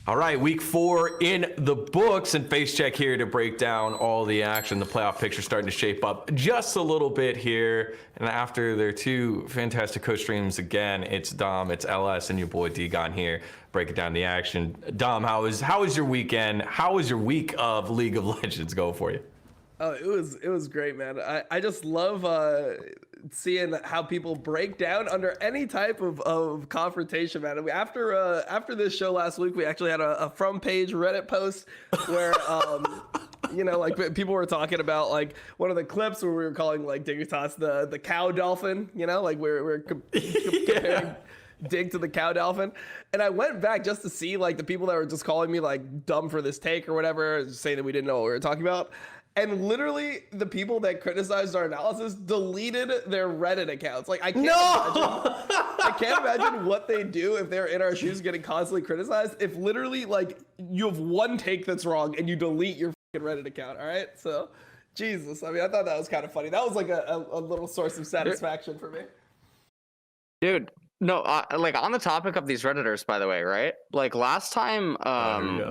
All right, week 4 in the books, and Facecheck here to break down all the action. The playoff picture starting to shape up just a little bit here. And after their 2 fantastic co-streams again, it's Dom, it's LS, and your boy dGon here breaking down the action. Dom, how was your weekend? How was your week of League of Legends go for you? Oh, it was great, man. I just love seeing how people break down under any type of confrontation, man. After this show last week, we actually had a front page Reddit post where you know, like people were talking about like one of the clips where we were calling like Dignitas the cow dolphin, you know, like we're comparing Dig to the cow dolphin. And I went back just to see like the people that were just calling me like dumb for this take or whatever, saying that we didn't know what we were talking about. And literally, the people that criticized our analysis deleted their Reddit accounts. Like, I can't imagine what they do if they're in our shoes getting constantly criticized. If literally, like, you have one take that's wrong and you delete your fucking Reddit account, all right? So, Jesus. I mean, I thought that was kind of funny. That was like a little source of satisfaction for me. Dude, no, like on the topic of these Redditors, by the way, right? Like last time,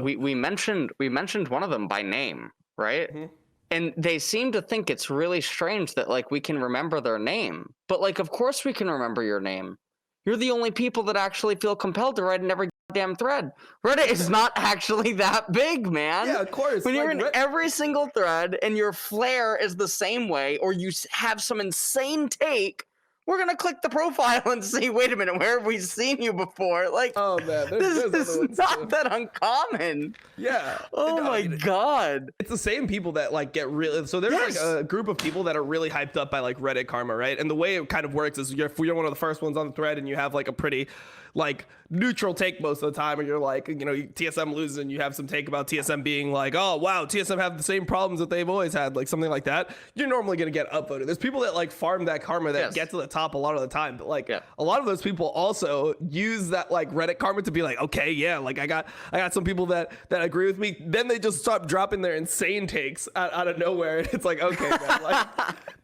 we mentioned one of them by name, right? Mm-hmm. And they seem to think it's really strange that like we can remember their name. But like, of course we can remember your name. You're the only people that actually feel compelled to write in every damn thread. Reddit is not actually that big, man. Yeah, of course. When you're in every single thread and your flair is the same way, or you have some insane take, we're going to click the profile and see, wait a minute, where have we seen you before? Like, oh, man, this is not that uncommon. Yeah. Oh, my God. It's the same people that, like, get really... So there's, like, a group of people that are really hyped up by, like, Reddit karma, right? And the way it kind of works is you're one of the first ones on the thread and you have, like, a pretty, like, neutral take most of the time. And you're like, you know, TSM loses and you have some take about TSM being like, oh, wow, TSM have the same problems that they've always had, like, something like that. You're normally going to get upvoted. There's people that, like, farm that karma that get to the top a lot of the time, but like a lot of those people also use that like Reddit karma to be like, okay, yeah, like I got some people that agree with me. Then they just start dropping their insane takes out of nowhere, and it's like, okay, man, like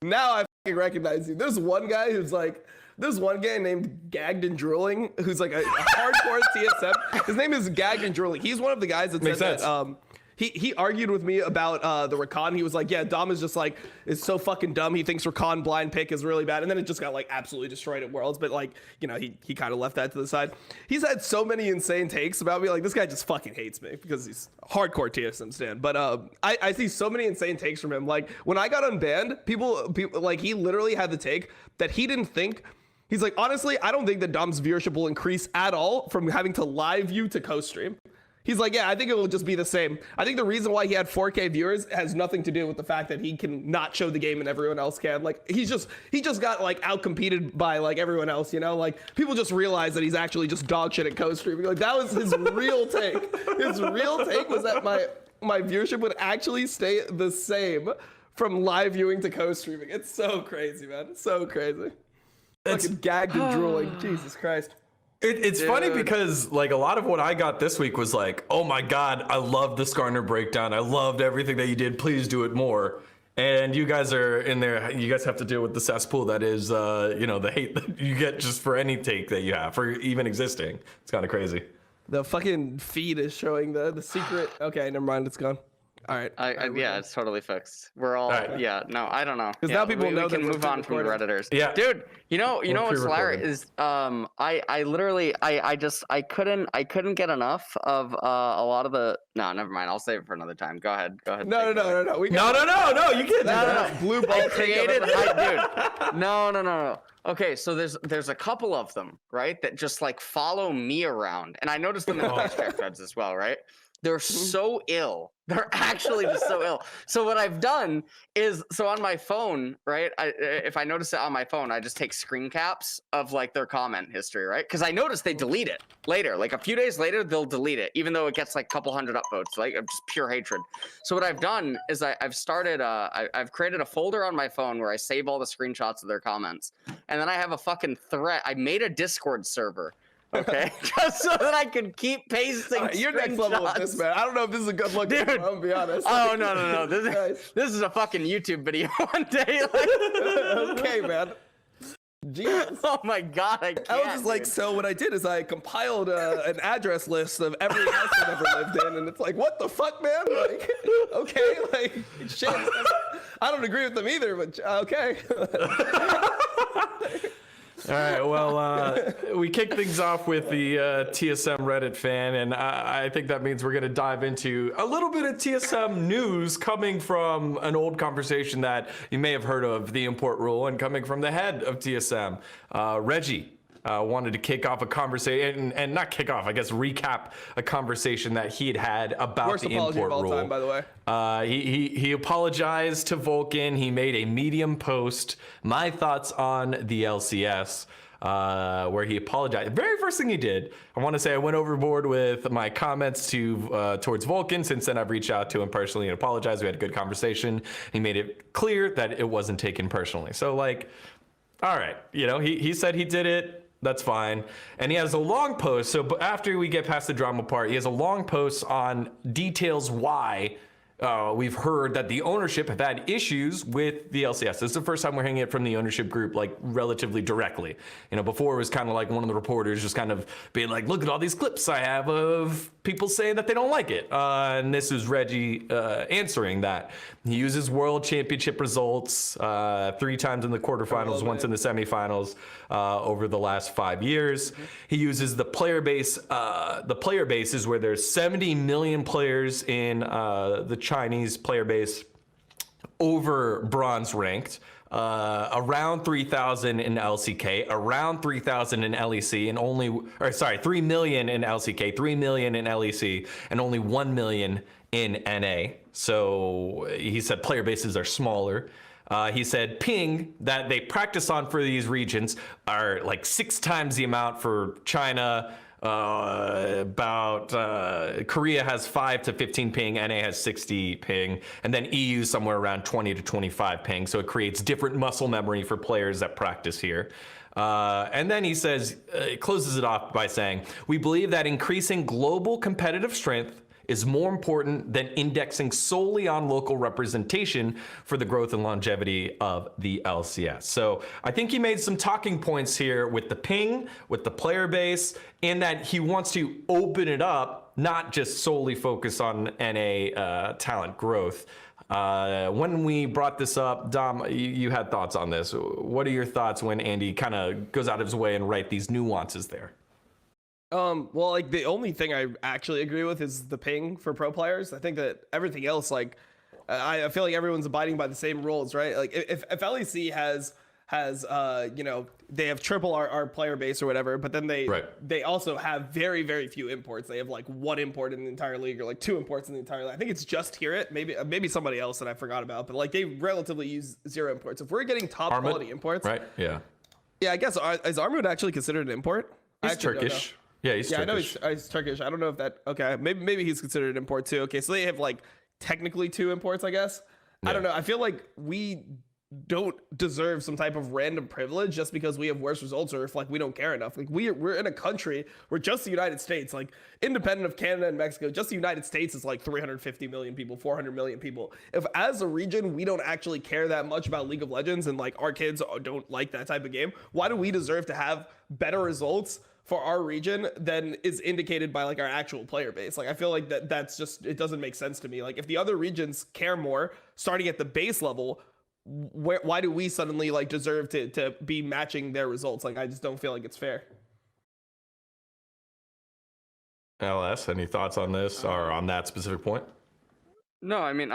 now I fucking recognize you. There's one guy named Gagged and Drooling who's like a hardcore TSM. His name is Gagged and Drooling. He's one of the guys that said that he argued with me about the Rakan. He was like, yeah, Dom is just like, is so fucking dumb. He thinks Rakan blind pick is really bad. And then it just got like absolutely destroyed at Worlds. But like, you know, he kind of left that to the side. He's had so many insane takes about me. Like this guy just fucking hates me because he's hardcore TSM stan. But I see so many insane takes from him. Like when I got unbanned, people like he literally had the take that he didn't think. He's like, honestly, I don't think that Dom's viewership will increase at all from having to live view to co-stream. He's like, yeah, I think it will just be the same. I think the reason why he had 4K viewers has nothing to do with the fact that he can not show the game and everyone else can. Like he just got like outcompeted by like everyone else, you know? Like people just realize that he's actually just dog shit at co-streaming. Like that was his real take. His real take was that my viewership would actually stay the same from live viewing to co-streaming. It's so crazy, man. It's so crazy. It's fucking Gagged and Drooling. Jesus Christ. It's funny because like a lot of what I got this week was like, oh my God, I love the Skarner breakdown. I loved everything that you did. Please do it more. And you guys are in there. You guys have to deal with the cesspool that is, you know, the hate that you get just for any take that you have, for even existing. It's kind of crazy. The fucking feed is showing the secret. Okay, never mind. It's gone. All right. Yeah, it's totally fixed. We're all yeah. No, I don't know. Because now people know we can move on from the Redditors. Yeah, dude. You know what's hilarious is I literally I couldn't get enough of a lot of the. No, never mind. I'll save it for another time. Go ahead. No. No. You can't. No. Blue ball created. Dude. No. Okay, so there's a couple of them, right, that just like follow me around, and I noticed them in the Facecheck threads as well, right? They're so ill. They're actually just so ill. So what I've done is, so on my phone, right? If I notice it on my phone, I just take screen caps of like their comment history, right? Because I noticed they delete it later. Like a few days later, they'll delete it, even though it gets like a couple hundred upvotes, like just pure hatred. So what I've done is I've started, I've created a folder on my phone where I save all the screenshots of their comments. And then I have a fucking thread. I made a Discord server. Okay, just so that I can keep pasting. You're next level with this, man. I don't know if this is a good look, dude. I'm gonna be honest. Oh no. This is a fucking YouTube video one day. Like... Okay, man. Jesus. Oh my god, I can't. I was just like, dude. so what I did is I compiled an address list of every house I've ever lived in, and it's like, what the fuck, man? Like, okay, like, shit. I don't agree with them either, but okay. All right, well, we kick things off with the TSM Reddit fan, and I think that means we're going to dive into a little bit of TSM news coming from an old conversation that you may have heard of, the import rule, and coming from the head of TSM, Reggie. Wanted to kick off a conversation, and not kick off, I guess recap a conversation that he had about Worst the apology import of all rule. time, by the way. He apologized to Vulcan. He made a Medium post, my thoughts on the LCS, where he apologized. The very first thing he did, I want to say I went overboard with my comments towards Vulcan. Since then, I've reached out to him personally and apologized. We had a good conversation. He made it clear that it wasn't taken personally. So, like, all right, you know, he said he did it. That's fine. And he has a long post. So after we get past the drama part, he has a long post on details why we've heard that the ownership have had issues with the LCS. This is the first time we're hearing it from the ownership group, like, relatively directly. You know, before it was kind of like one of the reporters just kind of being like, look at all these clips I have of people saying that they don't like it. And this is Reggie answering that. He uses world championship results 3 times in the quarterfinals, once in the semifinals over the last 5 years. He uses the player base. The player base is where there's 70 million players in the Chinese player base over bronze ranked. Around 3,000 in LCK, around 3,000 in LEC, and only, 3 million in LCK, 3 million in LEC, and only 1 million in NA. So he said player bases are smaller. He said ping that they practice on for these regions are like 6 times the amount for China. Korea has 5 to 15 ping, NA has 60 ping, and then EU somewhere around 20 to 25 ping. So it creates different muscle memory for players that practice here. And then he says, closes it off by saying, we believe that increasing global competitive strength is more important than indexing solely on local representation for the growth and longevity of the LCS. So I think he made some talking points here with the ping, with the player base, and that he wants to open it up, not just solely focus on NA talent growth. When we brought this up, Dom, you had thoughts on this. What are your thoughts when Andy kind of goes out of his way and write these nuances there? Well, like, the only thing I actually agree with is the ping for pro players. I think that everything else, like, I feel like everyone's abiding by the same rules, right? Like, if LEC has you know, they have triple our player base or whatever, but then they also have very, very few imports. They have like 1 import in the entire league, or like 2 imports in the entire league. I think it's just Hear It, maybe somebody else that I forgot about, but like they relatively use 0 imports. If we're getting top quality imports, right? Yeah, I guess is Armud actually considered an import? He's Turkish. Yeah, he's Turkish. I know he's Turkish. I don't know if that. Okay, maybe he's considered an import too. Okay, so they have like technically 2 imports, I guess. Yeah. I don't know. I feel like we don't deserve some type of random privilege just because we have worse results, or if like we don't care enough. Like we're in a country where just the United States, like independent of Canada and Mexico, just the United States is like 350 million people, 400 million people. If as a region we don't actually care that much about League of Legends, and like our kids don't like that type of game, why do we deserve to have better results for our region than is indicated by like our actual player base? Like I feel like that's just, it doesn't make sense to me. Like if the other regions care more starting at the base level, why do we suddenly like deserve to be matching their results? Like I just don't feel like it's fair. LS, any thoughts on this or on that specific point? No, I mean,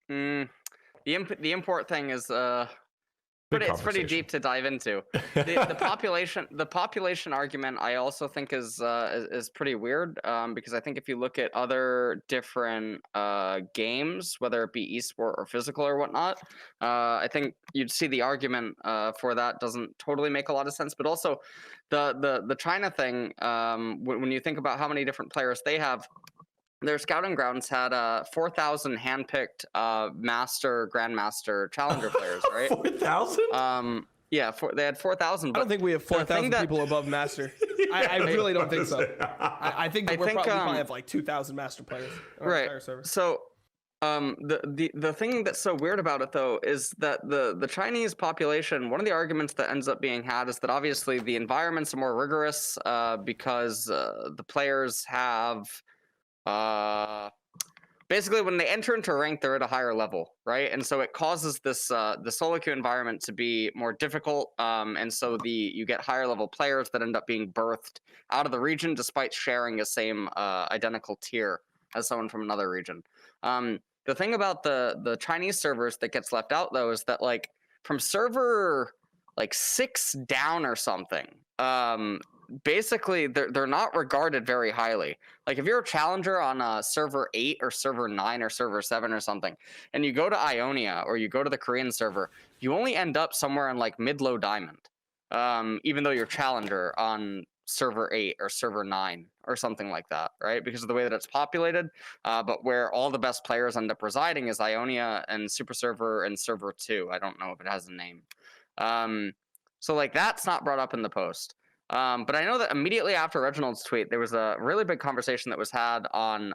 the import thing is it's pretty deep to dive into. The population argument I also think is pretty weird, because I think if you look at other different games, whether it be esport or physical or whatnot, I think you'd see the argument for that doesn't totally make a lot of sense. But also the China thing, when you think about how many different players they have, their scouting grounds had 4,000 handpicked master, grandmaster, challenger players, right? 4,000? Yeah, they had 4,000. I don't think we have 4,000 people above master. I really don't think so. I think we probably have like 2,000 master players on our entire server. So The thing that's so weird about it though is that the Chinese population, one of the arguments that ends up being had is that obviously the environments are more rigorous because the players have basically when they enter into a rank, they're at a higher level, right? And so it causes this the solo queue environment to be more difficult, and so you get higher level players that end up being birthed out of the region despite sharing the same identical tier as someone from another region. The thing about the Chinese servers that gets left out though is that like from server like 6 down or something, basically they're not regarded very highly. Like if you're a challenger on server 8 or server 9 or server 7 or something, and you go to Ionia or you go to the Korean server, you only end up somewhere in like mid-low diamond, even though you're challenger on server 8 or server 9 or something like that, right? Because of the way that it's populated, but where all the best players end up residing is Ionia and Super Server and Server 2. I don't know if it has a name. So like that's not brought up in the post. But I know that immediately after Reginald's tweet, there was a really big conversation that was had on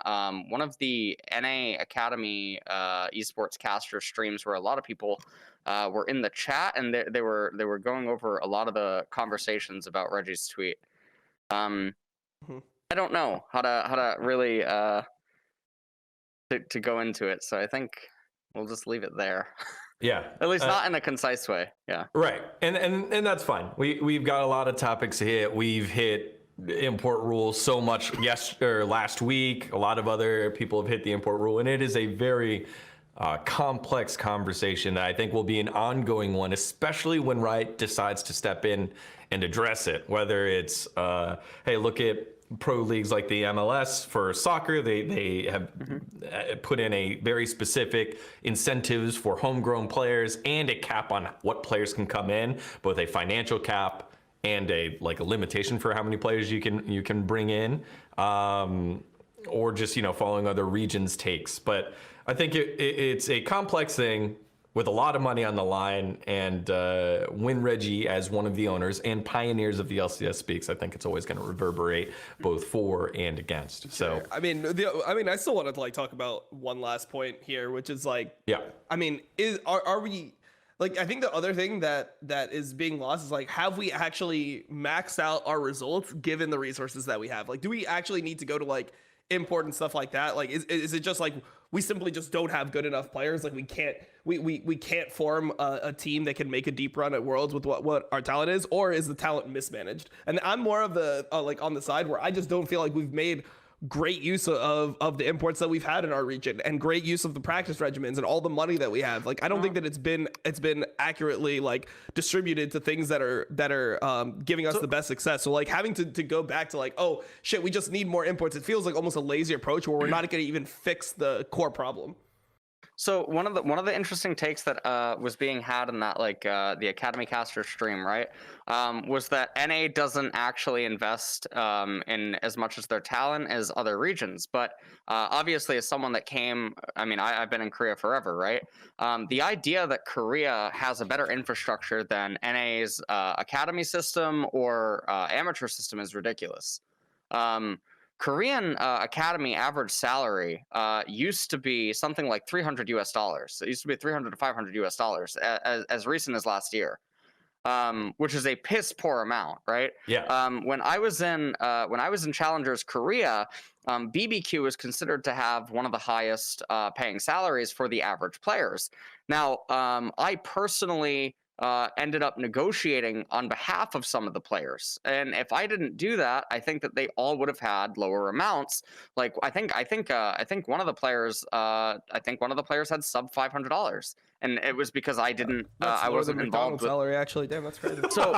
one of the NA Academy esports caster streams where a lot of people were in the chat and they were going over a lot of the conversations about Reggie's tweet. I don't know how to really to go into it, so I think we'll just leave it there. Yeah. At least not in a concise way. Yeah. Right. And that's fine. We've got a lot of topics to hit. We've hit import rules so much last week. A lot of other people have hit the import rule, and it is a very complex conversation that I think will be an ongoing one, especially when Riot decides to step in and address it. Whether it's, hey, look at pro leagues like the MLS for soccer, they have put in a very specific incentives for homegrown players and a cap on what players can come in, both a financial cap and a limitation for how many players you can bring in, or just following other regions' takes. But I think it's a complex thing with a lot of money on the line, and when Reggie, as one of the owners and pioneers of the LCS speaks, I think it's always going to reverberate both for and against. So I mean, I still wanted to talk about one last point here, which is I mean, are we I think the other thing that is being lost is have we actually maxed out our results given the resources that we have? Do we actually need to go to import and stuff like that? Is it just we simply just don't have good enough players? We can't form a team that can make a deep run at Worlds with what our talent is, or is the talent mismanaged? And I'm more of the on the side where I just don't feel like we've made great use of the imports that we've had in our region and great use of the practice regimens and all the money that we have. I don't think that it's been accurately distributed to things that are giving us the best success. So having to go back to oh shit, we just need more imports, it feels like almost a lazy approach where we're not going to even fix the core problem. So one of the interesting takes that was being had in that the Academy Caster stream, right, was that NA doesn't actually invest in as much as their talent as other regions. But obviously, as someone that came, I mean, I've been in Korea forever, right? The idea that Korea has a better infrastructure than NA's academy system or amateur system is ridiculous. Korean academy average salary used to be something like $300 US. It used to be $300 to $500 US as recent as last year, which is a piss poor amount, right? Yeah. When I was in Challengers Korea, BBQ was considered to have one of the highest paying salaries for the average players. Now, I personally ended up negotiating on behalf of some of the players, and if I didn't do that, I think that they all would have had lower amounts. I think one of the players had sub $500, and it was because I didn't I wasn't involved with salary. Actually, damn, that's crazy. So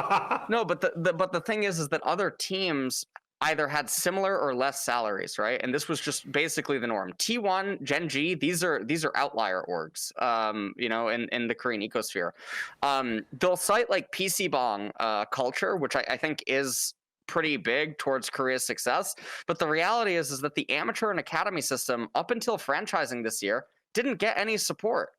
no, but the thing is that other teams either had similar or less salaries, right? And this was just basically the norm. T1, Gen G, these are outlier orgs, in the Korean ecosphere. They'll cite PC Bong culture, which I think is pretty big towards Korea's success. But the reality is that the amateur and academy system, up until franchising this year, didn't get any support.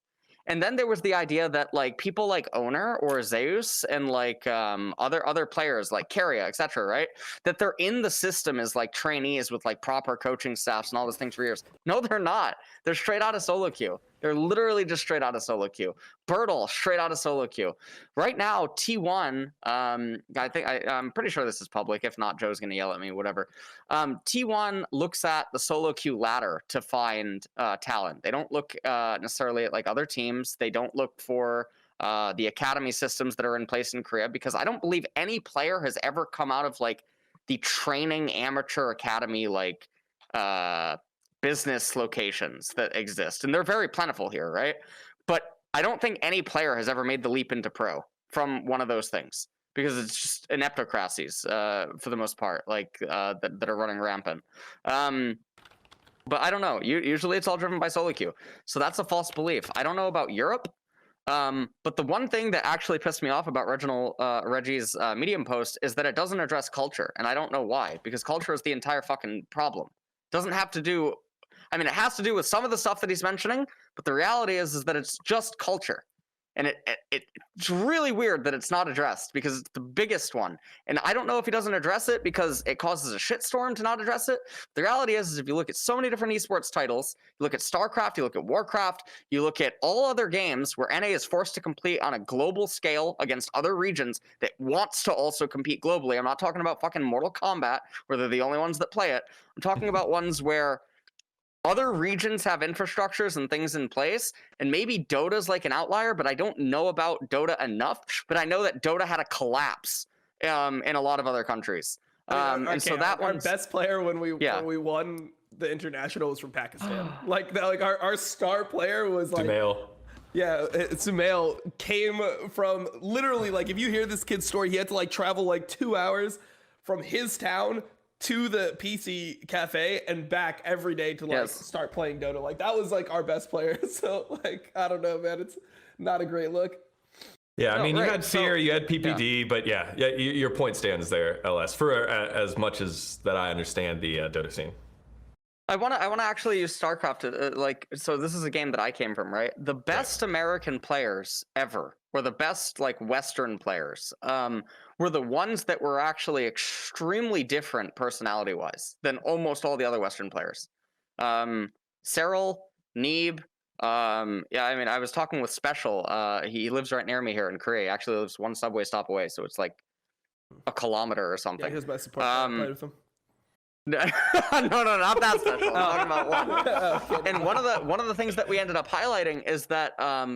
And then there was the idea that like people like Owner or Zeus and like other players like Carria, etc., right? That they're in the system as like trainees with like proper coaching staffs and all those things for years. No, they're not. They're straight out of solo queue. They're literally just straight out of solo queue. Bertle, straight out of solo queue. Right now, T1, I'm pretty sure this is public. If not, Joe's gonna yell at me, whatever. T1 looks at the solo queue ladder to find talent. They don't look necessarily at like other teams. They don't look for the academy systems that are in place in Korea, because I don't believe any player has ever come out of like the training amateur academy like business locations that exist, and they're very plentiful here, right? But I don't think any player has ever made the leap into pro from one of those things, because it's just ineptocracies for the most part, like that are running rampant. But I don't know. Usually it's all driven by solo queue, so that's a false belief. I don't know about Europe, but the one thing that actually pissed me off about Reggie's Medium post is that it doesn't address culture, and I don't know why, because culture is the entire fucking problem. It doesn't have to do. I mean, it has to do with some of the stuff that he's mentioning, but the reality is that it's just culture. And it's really weird that it's not addressed, because it's the biggest one. And I don't know if he doesn't address it because it causes a shitstorm to not address it. The reality is if you look at so many different esports titles, you look at StarCraft, you look at Warcraft, you look at all other games where NA is forced to compete on a global scale against other regions that wants to also compete globally. I'm not talking about fucking Mortal Kombat, where they're the only ones that play it. I'm talking about ones where other regions have infrastructures and things in place, and maybe Dota's like an outlier, but I don't know about Dota enough. But I know that Dota had a collapse in a lot of other countries. And so that our best player when we won the international was from Pakistan. like our star player was like Sumail. Yeah, Sumail came from literally, like, if you hear this kid's story, he had to like travel like 2 hours from his town to the PC cafe and back every day to like start playing Dota. Like that was like our best player. So like, I don't know, man, it's not a great look. Yeah, I mean, you had Fear, you had PPD, but yeah, your point stands there, LS, for as much as that I understand the Dota scene. I want to actually use StarCraft to, so this is a game that I came from, right? The best American players ever, or the best like Western players, were the ones that were actually extremely different personality-wise than almost all the other Western players. Cyril, Neeb, I mean, I was talking with Special. He lives right near me here in Korea. He actually lives one subway stop away, so it's like a kilometer or something. Yeah, here's my support. I played with him. No, not that special. I'm talking about one. And one of the things that we ended up highlighting is that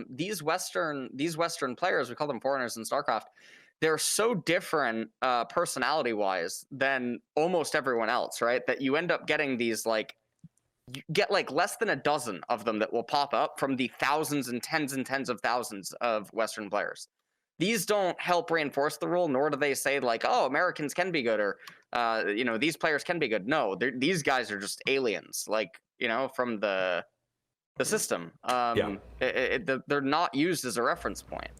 these Western players, we call them foreigners in StarCraft, they're so different personality-wise than almost everyone else, right? That you end up getting these like, you get like less than a dozen of them that will pop up from the thousands and tens of thousands of Western players. These don't help reinforce the rule, nor do they say like, oh, Americans can be good, or these players can be good. No, these guys are just aliens, like, from the system. They're not used as a reference point.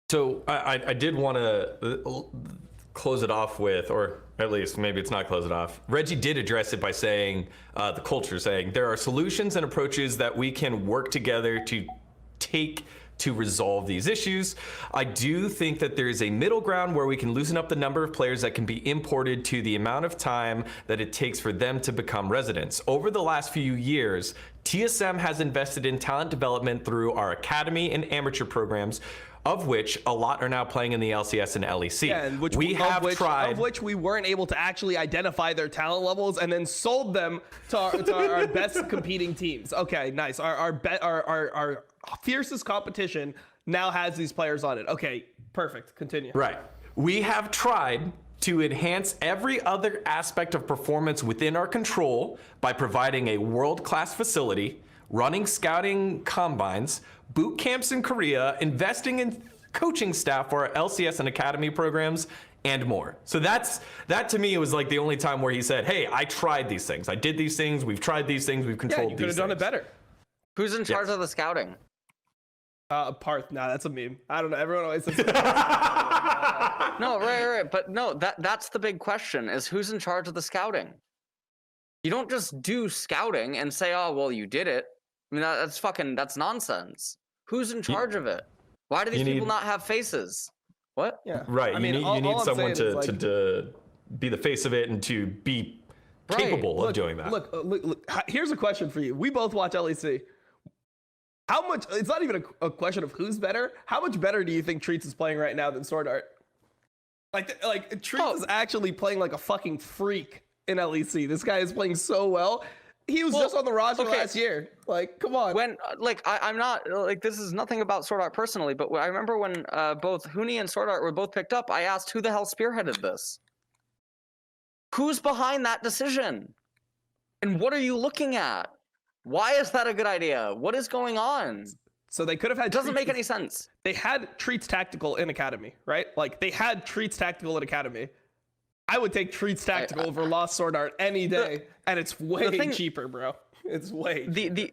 So I did want to close it off with, or at least maybe it's not close it off. Reggie did address it by saying the culture, saying there are solutions and approaches that we can work together to take to resolve these issues. I do think that there is a middle ground where we can loosen up the number of players that can be imported to the amount of time that it takes for them to become residents. Over the last few years, TSM has invested in talent development through our academy and amateur programs, of which a lot are now playing in the LCS and LEC. Yeah, and which of which we weren't able to actually identify their talent levels, and then sold them to our best competing teams. Okay, nice. Our fiercest competition now has these players on it. Okay, perfect. Continue. Right. We have tried to enhance every other aspect of performance within our control by providing a world-class facility, running scouting combines, boot camps in Korea, investing in coaching staff for our LCS and academy programs, and more. So that to me was like the only time where he said, hey, I tried these things. I did these things. We've tried these things. We've controlled these things. You could have done it better. Who's in charge of the scouting? Parth. Nah, that's a meme. I don't know. Everyone always says No, right. But no, that's the big question, is who's in charge of the scouting? You don't just do scouting and say, oh, well, you did it. I mean, that's nonsense. Who's in charge of it? Why do these people not have faces? What? Yeah. Right. I mean, you need all I'm someone saying is, to be the face of it and to be capable of doing that. Look. Here's a question for you. We both watch LEC. How much? It's not even a question of who's better. How much better do you think Treats is playing right now than Sword Art? Like Treats is actually playing like a fucking freak in LEC. This guy is playing so well. He was just on the roster last year. Like, come on. When I'm not like, this is nothing about Sword Art personally, but I remember when both Huni and Sword Art were both picked up, I asked who the hell spearheaded this. Who's behind that decision? And what are you looking at? Why is that a good idea? What is going on? So they could have had. It doesn't make any sense. They had Treats Tactical in Academy, right? Like they had Treats Tactical in Academy. I would take Treats Tactical over Lost Sword Art any day, and it's way cheaper, bro. It's way cheaper.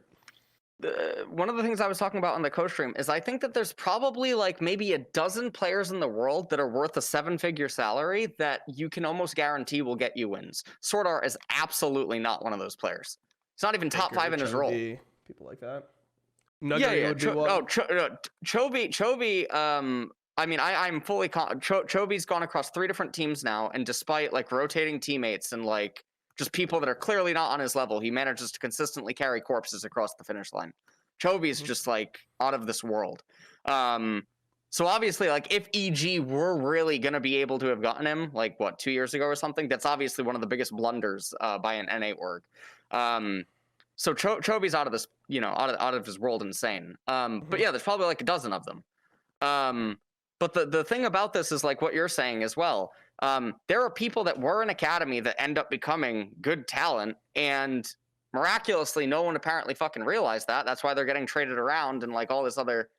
One of the things I was talking about on the co-stream is I think that there's probably like maybe a dozen players in the world that are worth a 7-figure salary that you can almost guarantee will get you wins. Sword Art is absolutely not one of those players. He's not even top 5 in his role. People like that. Chobi. I mean, I'm fully Chobi's gone across 3 different teams now, and despite like rotating teammates and like just people that are clearly not on his level, he manages to consistently carry corpses across the finish line. Chobi's just like out of this world. So obviously, like if EG were really gonna be able to have gotten him, like what 2 years ago or something, that's obviously one of the biggest blunders by an NA org. So Chobi's out of this, out of his world insane. But yeah, there's probably like a dozen of them. But the thing about this is like what you're saying as well. There are people that were in Academy that end up becoming good talent, and miraculously, no one apparently fucking realized that. That's why they're getting traded around and like all this other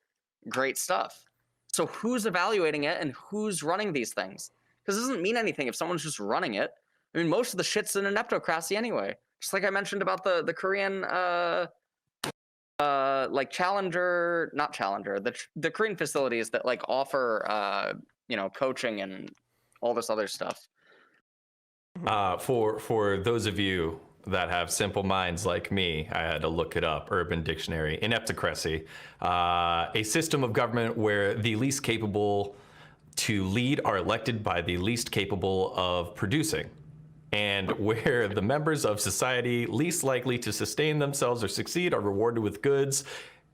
great stuff. So who's evaluating it and who's running these things? Because it doesn't mean anything if someone's just running it. I mean, most of the shit's in a neptocracy anyway. Just like I mentioned about the Korean like the Korean facilities that like offer coaching and all this other stuff. For those of you that have simple minds like me, I had to look it up. Urban Dictionary. Ineptocracy, a system of government where the least capable to lead are elected by the least capable of producing, and where the members of society least likely to sustain themselves or succeed are rewarded with goods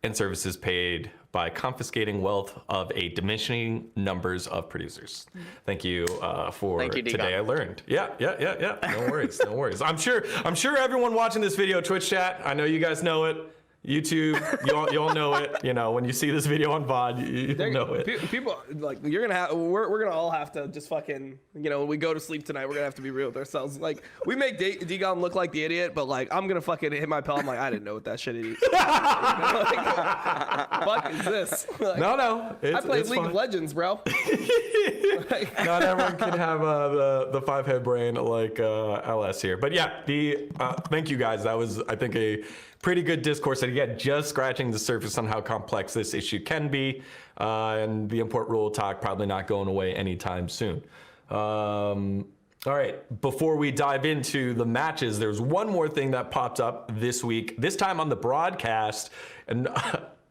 and services paid by confiscating wealth of a diminishing numbers of producers. Thank you for today. I learned. Yeah. No worries, no worries. I'm sure everyone watching this video, Twitch chat, I know you guys know it. YouTube, you all know it. When you see this video on VOD, you know it. People like we're gonna all have to just fucking when we go to sleep tonight, we're gonna have to be real with ourselves. Like we make dGon look like the idiot, but like I'm gonna fucking hit my pillow. I'm like I didn't know what that shit is. Fuck is this? Like, no. I played League of Legends, bro. Not everyone can have the 5-head brain like LS here, but yeah. Thank you guys. That was I think a pretty good discourse, and again, just scratching the surface on how complex this issue can be, and the import rule talk probably not going away anytime soon. All right, before we dive into the matches, there's one more thing that popped up this week, this time on the broadcast, and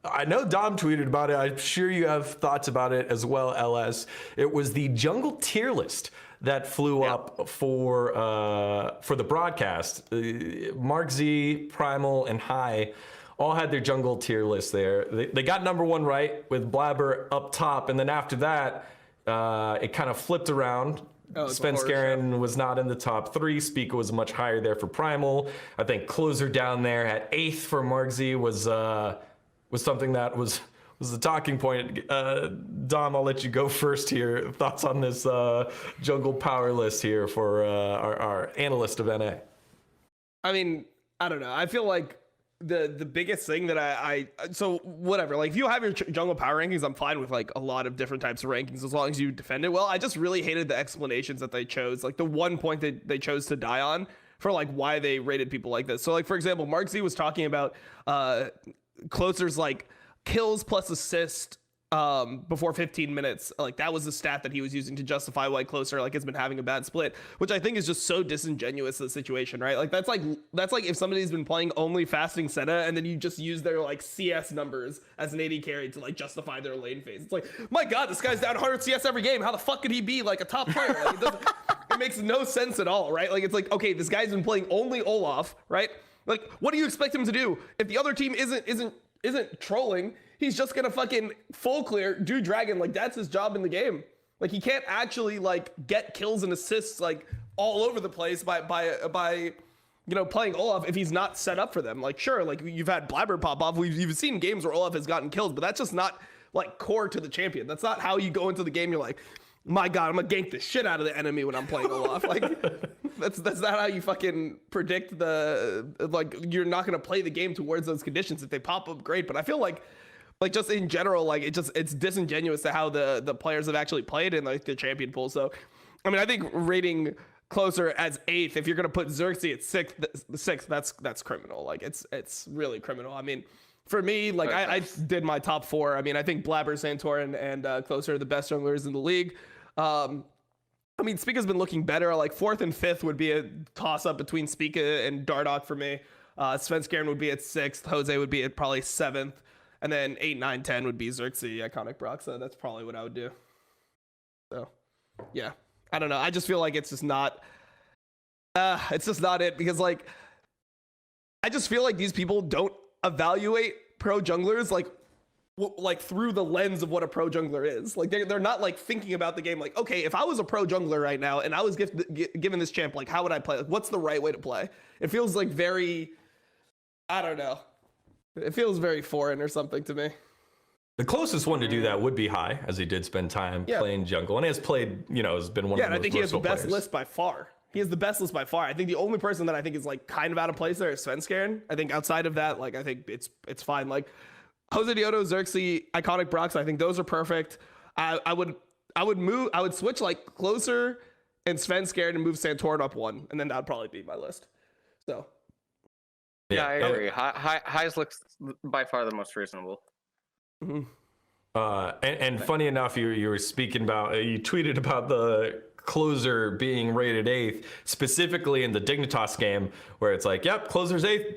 I know Dom tweeted about it. I'm sure you have thoughts about it as well, LS. It was the jungle tier list that flew up for the broadcast. Markz, Primal, and High all had their jungle tier list there. They got number 1 right with Blabber up top, and then after that, it kind of flipped around. Svenskeren was not in the top 3. Spica was much higher there for Primal. I think Closer down there at 8th for Markz was something that was the talking point. Dom, I'll let you go first here. Thoughts on this jungle power list here for our analyst of NA? I mean, I don't know. I feel like the biggest thing that so whatever, like if you have your jungle power rankings, I'm fine with like a lot of different types of rankings as long as you defend it well. I just really hated the explanations that they chose, like the one point that they chose to die on for like why they rated people like this. So like for example, Markz was talking about Closer's like kills plus assist before 15 minutes. Like that was the stat that he was using to justify why Closer like has been having a bad split, which I think is just so disingenuous to the situation, right? Like that's like if somebody's been playing only fasting Senna and then you just use their like CS numbers as an AD carry to like justify their lane phase. It's like, my God, this guy's down 100 CS every game. How the fuck could he be like a top player? Like, it makes no sense at all, right? Like it's like, okay, this guy's been playing only Olaf, right? Like, what do you expect him to do if the other team isn't trolling? He's just gonna fucking full clear, do dragon. Like that's his job in the game. Like he can't actually like get kills and assists like all over the place by you know, playing Olaf if he's not set up for them. Like sure, like you've had Blabber pop off. You've seen games where Olaf has gotten kills, but that's just not like core to the champion. That's not how you go into the game. You're like, my God, I'm gonna gank the shit out of the enemy when I'm playing Olaf. Like that's not how you fucking predict the, like you're not gonna play the game towards those conditions. If they pop up, great. But I feel like just in general, like it's disingenuous to how the players have actually played in like the champion pool. So I mean, I think rating Closer as 8th, if you're gonna put Xerxes at 6th, that's criminal. Like it's really criminal. I mean, for me, like I did my top 4. I mean, I think Blabber, Santorin, and Closer are the best junglers in the league. I mean, Spica's been looking better. Like 4th and 5th would be a toss up between Spica and Dardoch for me. Svenskeren would be at 6th. Jose would be at probably 7th. And then 8, 9, 10 would be Xerxes, Iconic Broxa. That's probably what I would do. So, yeah. I don't know. I just feel like it's just not it, because like I just feel like these people don't evaluate pro junglers like through the lens of what a pro jungler is. Like they're not like thinking about the game like, okay, if I was a pro jungler right now and I was given this champ, like how would I play? Like, what's the right way to play? It feels like very, I don't know. It feels very foreign or something to me. The closest one to do that would be High, as he did spend time playing jungle and has played, you know, has been one of the most. Yeah, I think he has the best players. list by far. He has the best list by far. I think the only person that I think is like kind of out of place there is Svenskeren. I think outside of that, like I think it's fine. Like Jose Dioto, Xerxes, Iconic Brox, I think those are perfect. I would switch like Closer and Svenskeren and move Santorin up 1, and then that would probably be my list. So yeah, I agree. Highs looks by far the most reasonable. Mm-hmm. And funny enough, you were speaking about, you tweeted about the Closer being rated 8th, specifically in the Dignitas game, where it's like, yep, Closer's 8th.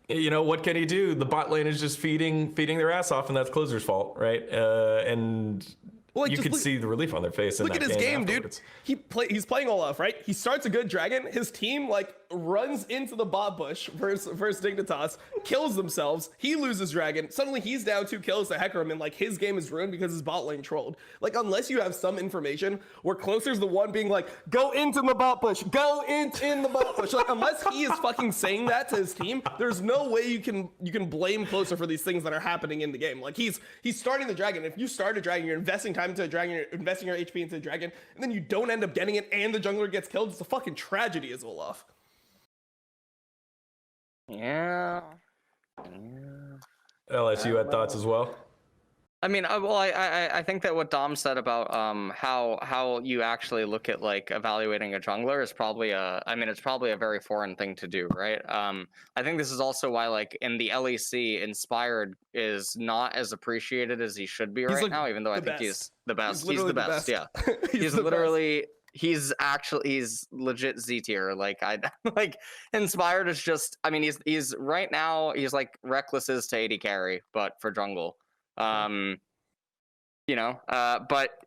You know, what can he do? The bot lane is just feeding their ass off, and that's Closer's fault, right? And well, you could see the relief on their face. Look at his game, dude. He's playing Olaf, right? He starts a good dragon. His team like runs into the bot bush versus Dignitas, kills themselves. He loses dragon. Suddenly he's down 2 kills to Hecarim, and like his game is ruined because his bot lane trolled. Like unless you have some information where Closer's the one being like, go into the bot bush, go in the bot bush. Like unless he is fucking saying that to his team, there's no way you can blame Closer for these things that are happening in the game. Like he's starting the dragon. If you start a dragon, you're investing time into a dragon, you're investing your HP into a dragon, and then you don't end up getting it and the jungler gets killed. It's a fucking tragedy as Olaf. Yeah. LS, you had thoughts as well? I mean, I think that what Dom said about how you actually look at like evaluating a jungler is probably it's probably a very foreign thing to do, right? I think this is also why like in the LEC, Inspired is not as appreciated as he should be right now, even though I think he's the best. He's the best, yeah. He's literally he's legit Z tier. Like like Inspired is just, I mean, he's right now he's like Reckless is to AD carry, but for jungle. But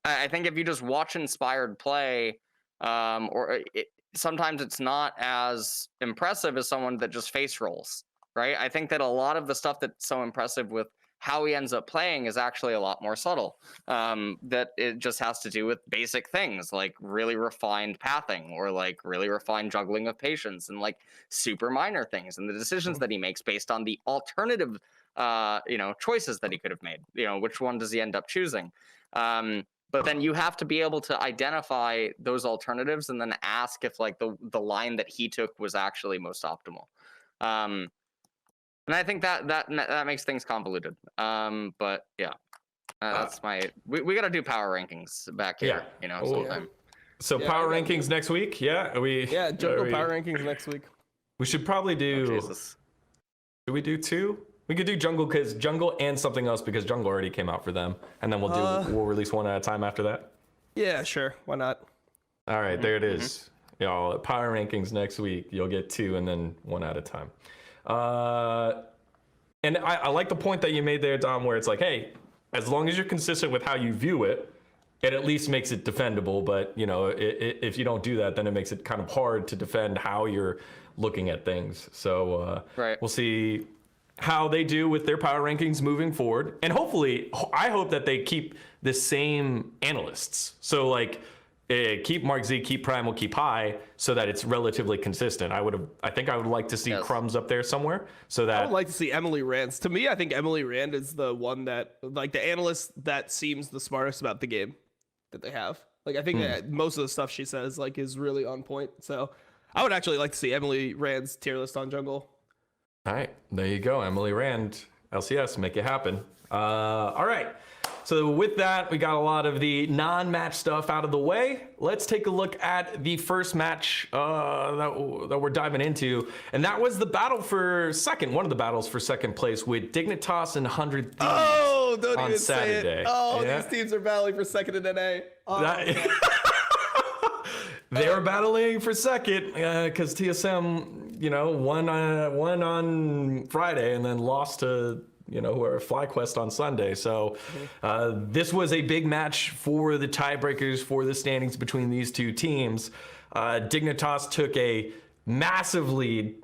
I think if you just watch Inspired play, sometimes it's not as impressive as someone that just face rolls, right? I think that a lot of the stuff that's so impressive with how he ends up playing is actually a lot more subtle. That it just has to do with basic things like really refined pathing or like really refined juggling of patience and like super minor things and the decisions that he makes based on the alternative choices that he could have made. Which one does he end up choosing? But then you have to be able to identify those alternatives and then ask if like the line that he took was actually most optimal. And I think that makes things convoluted. But yeah, that's we got to do power rankings back here. Sometime. So power rankings next week. Yeah, jungle power rankings next week. We should probably do. Oh, Jesus. Should we do 2? We could do jungle because jungle and something else because jungle already came out for them, and then we'll release one at a time after that. Yeah, sure. Why not? All right, there it is. Y'all, power rankings next week. You'll get 2 and then 1 at a time. And I like the point that you made there, Dom, where it's like, hey, as long as you're consistent with how you view it, it at least makes it defendable. But, you know, if you don't do that, then it makes it kind of hard to defend how you're looking at things. So we'll see how they do with their power rankings moving forward. And hopefully, I hope that they keep the same analysts. So, like, keep Markz, keep Primal, keep High, so that it's relatively consistent. I think I would like to see Crumbs up there somewhere, so that I would like to see Emily Rand's. To me, I think Emily Rand is the one that, like, the analyst that seems the smartest about the game that they have. Like, I think that most of the stuff she says, like, is really on point. So I would actually like to see Emily Rand's tier list on jungle. All right, there you go, Emily Rand, LCS, make it happen. All right. So with that, we got a lot of the non-match stuff out of the way. Let's take a look at the first match that we're diving into. And that was the battle for second, one of the battles for second place with Dignitas and 100 Thieves don't on even Saturday. say it. Oh, these teams are battling for second in NA. They were battling for second because TSM, you know, won on Friday and then lost to, you know, whoever FlyQuest on Sunday. So this was a big match for the tiebreakers for the standings between these two teams. Dignitas took a massive lead.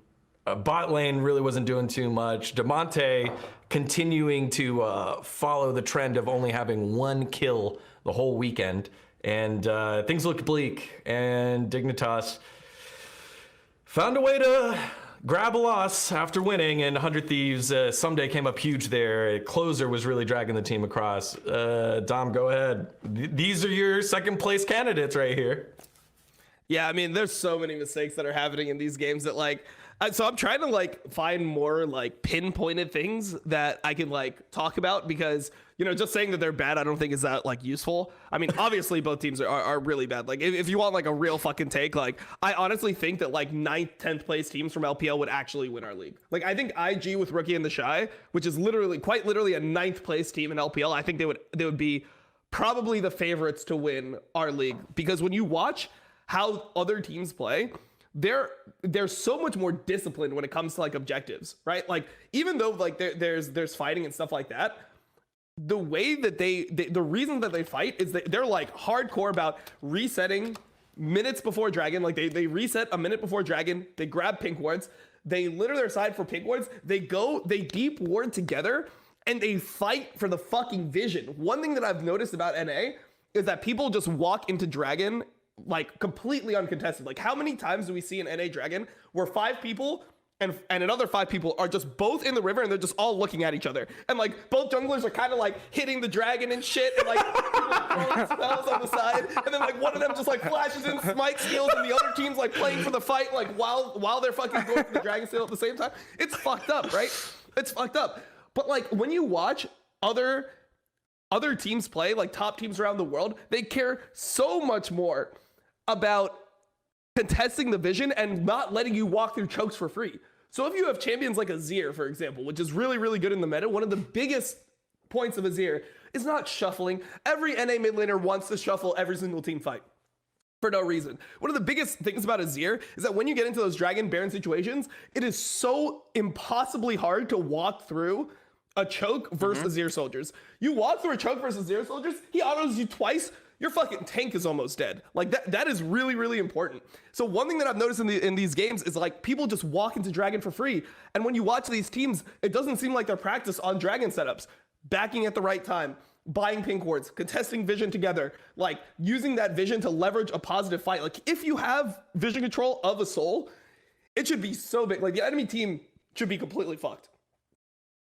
Bot lane really wasn't doing too much. Demonte continuing to follow the trend of only having 1 kill the whole weekend. And things looked bleak, and Dignitas found a way to grab a loss after winning, and 100 Thieves someday came up huge there. Closer was really dragging the team across. Dom, go ahead. These are your second place candidates right here. Yeah, I mean, there's so many mistakes that are happening in these games that, like, so I'm trying to, like, find more, like, pinpointed things that I can, like, talk about because, you know, just saying that they're bad, I don't think is that, like, useful. I mean, obviously both teams are really bad. Like, if you want, like, a real fucking take, like, I honestly think that, like, 9th, 10th place teams from LPL would actually win our league. Like, I think IG with Rookie and the Shy, which is quite literally a 9th place team in LPL, I think they would be probably the favorites to win our league because when you watch how other teams play, they're so much more disciplined when it comes to, like, objectives, right? Like, even though, like, there's fighting and stuff like that, the way that the reason that they fight is that they're, like, hardcore about resetting minutes before dragon. Like, they reset a minute before dragon, they grab pink wards, they litter their side for pink wards, they deep ward together, and they fight for the fucking vision. One thing that I've noticed about NA is that people just walk into dragon, like, completely uncontested. Like, how many times do we see in NA Dragon where 5 people and another 5 people are just both in the river and they're just all looking at each other, and, like, both junglers are kind of, like, hitting the dragon and shit, and, like, throwing spells on the side, and then, like, one of them just, like, flashes in smite skills and the other team's, like, playing for the fight, like, while they're fucking going for the dragon steal at the same time. It's fucked up, right? It's fucked up. But, like, when you watch other teams play, like top teams around the world, they care so much more about contesting the vision and not letting you walk through chokes for free. So if you have champions like Azir, for example, which is really, really good in the meta, one of the biggest points of Azir is not shuffling. Every NA mid laner wants to shuffle every single team fight for no reason. One of the biggest things about Azir is that when you get into those Dragon Baron situations, it is so impossibly hard to walk through a choke versus Azir soldiers. You walk through a choke versus Azir soldiers, he autos you twice, your fucking tank is almost dead. Like, that is really, really important. So one thing that I've noticed in these games is, like, people just walk into Dragon for free. And when you watch these teams, it doesn't seem like they're practiced on Dragon setups, backing at the right time, buying pink wards, contesting vision together, like, using that vision to leverage a positive fight. Like, if you have vision control of a soul, it should be so big. Like, the enemy team should be completely fucked.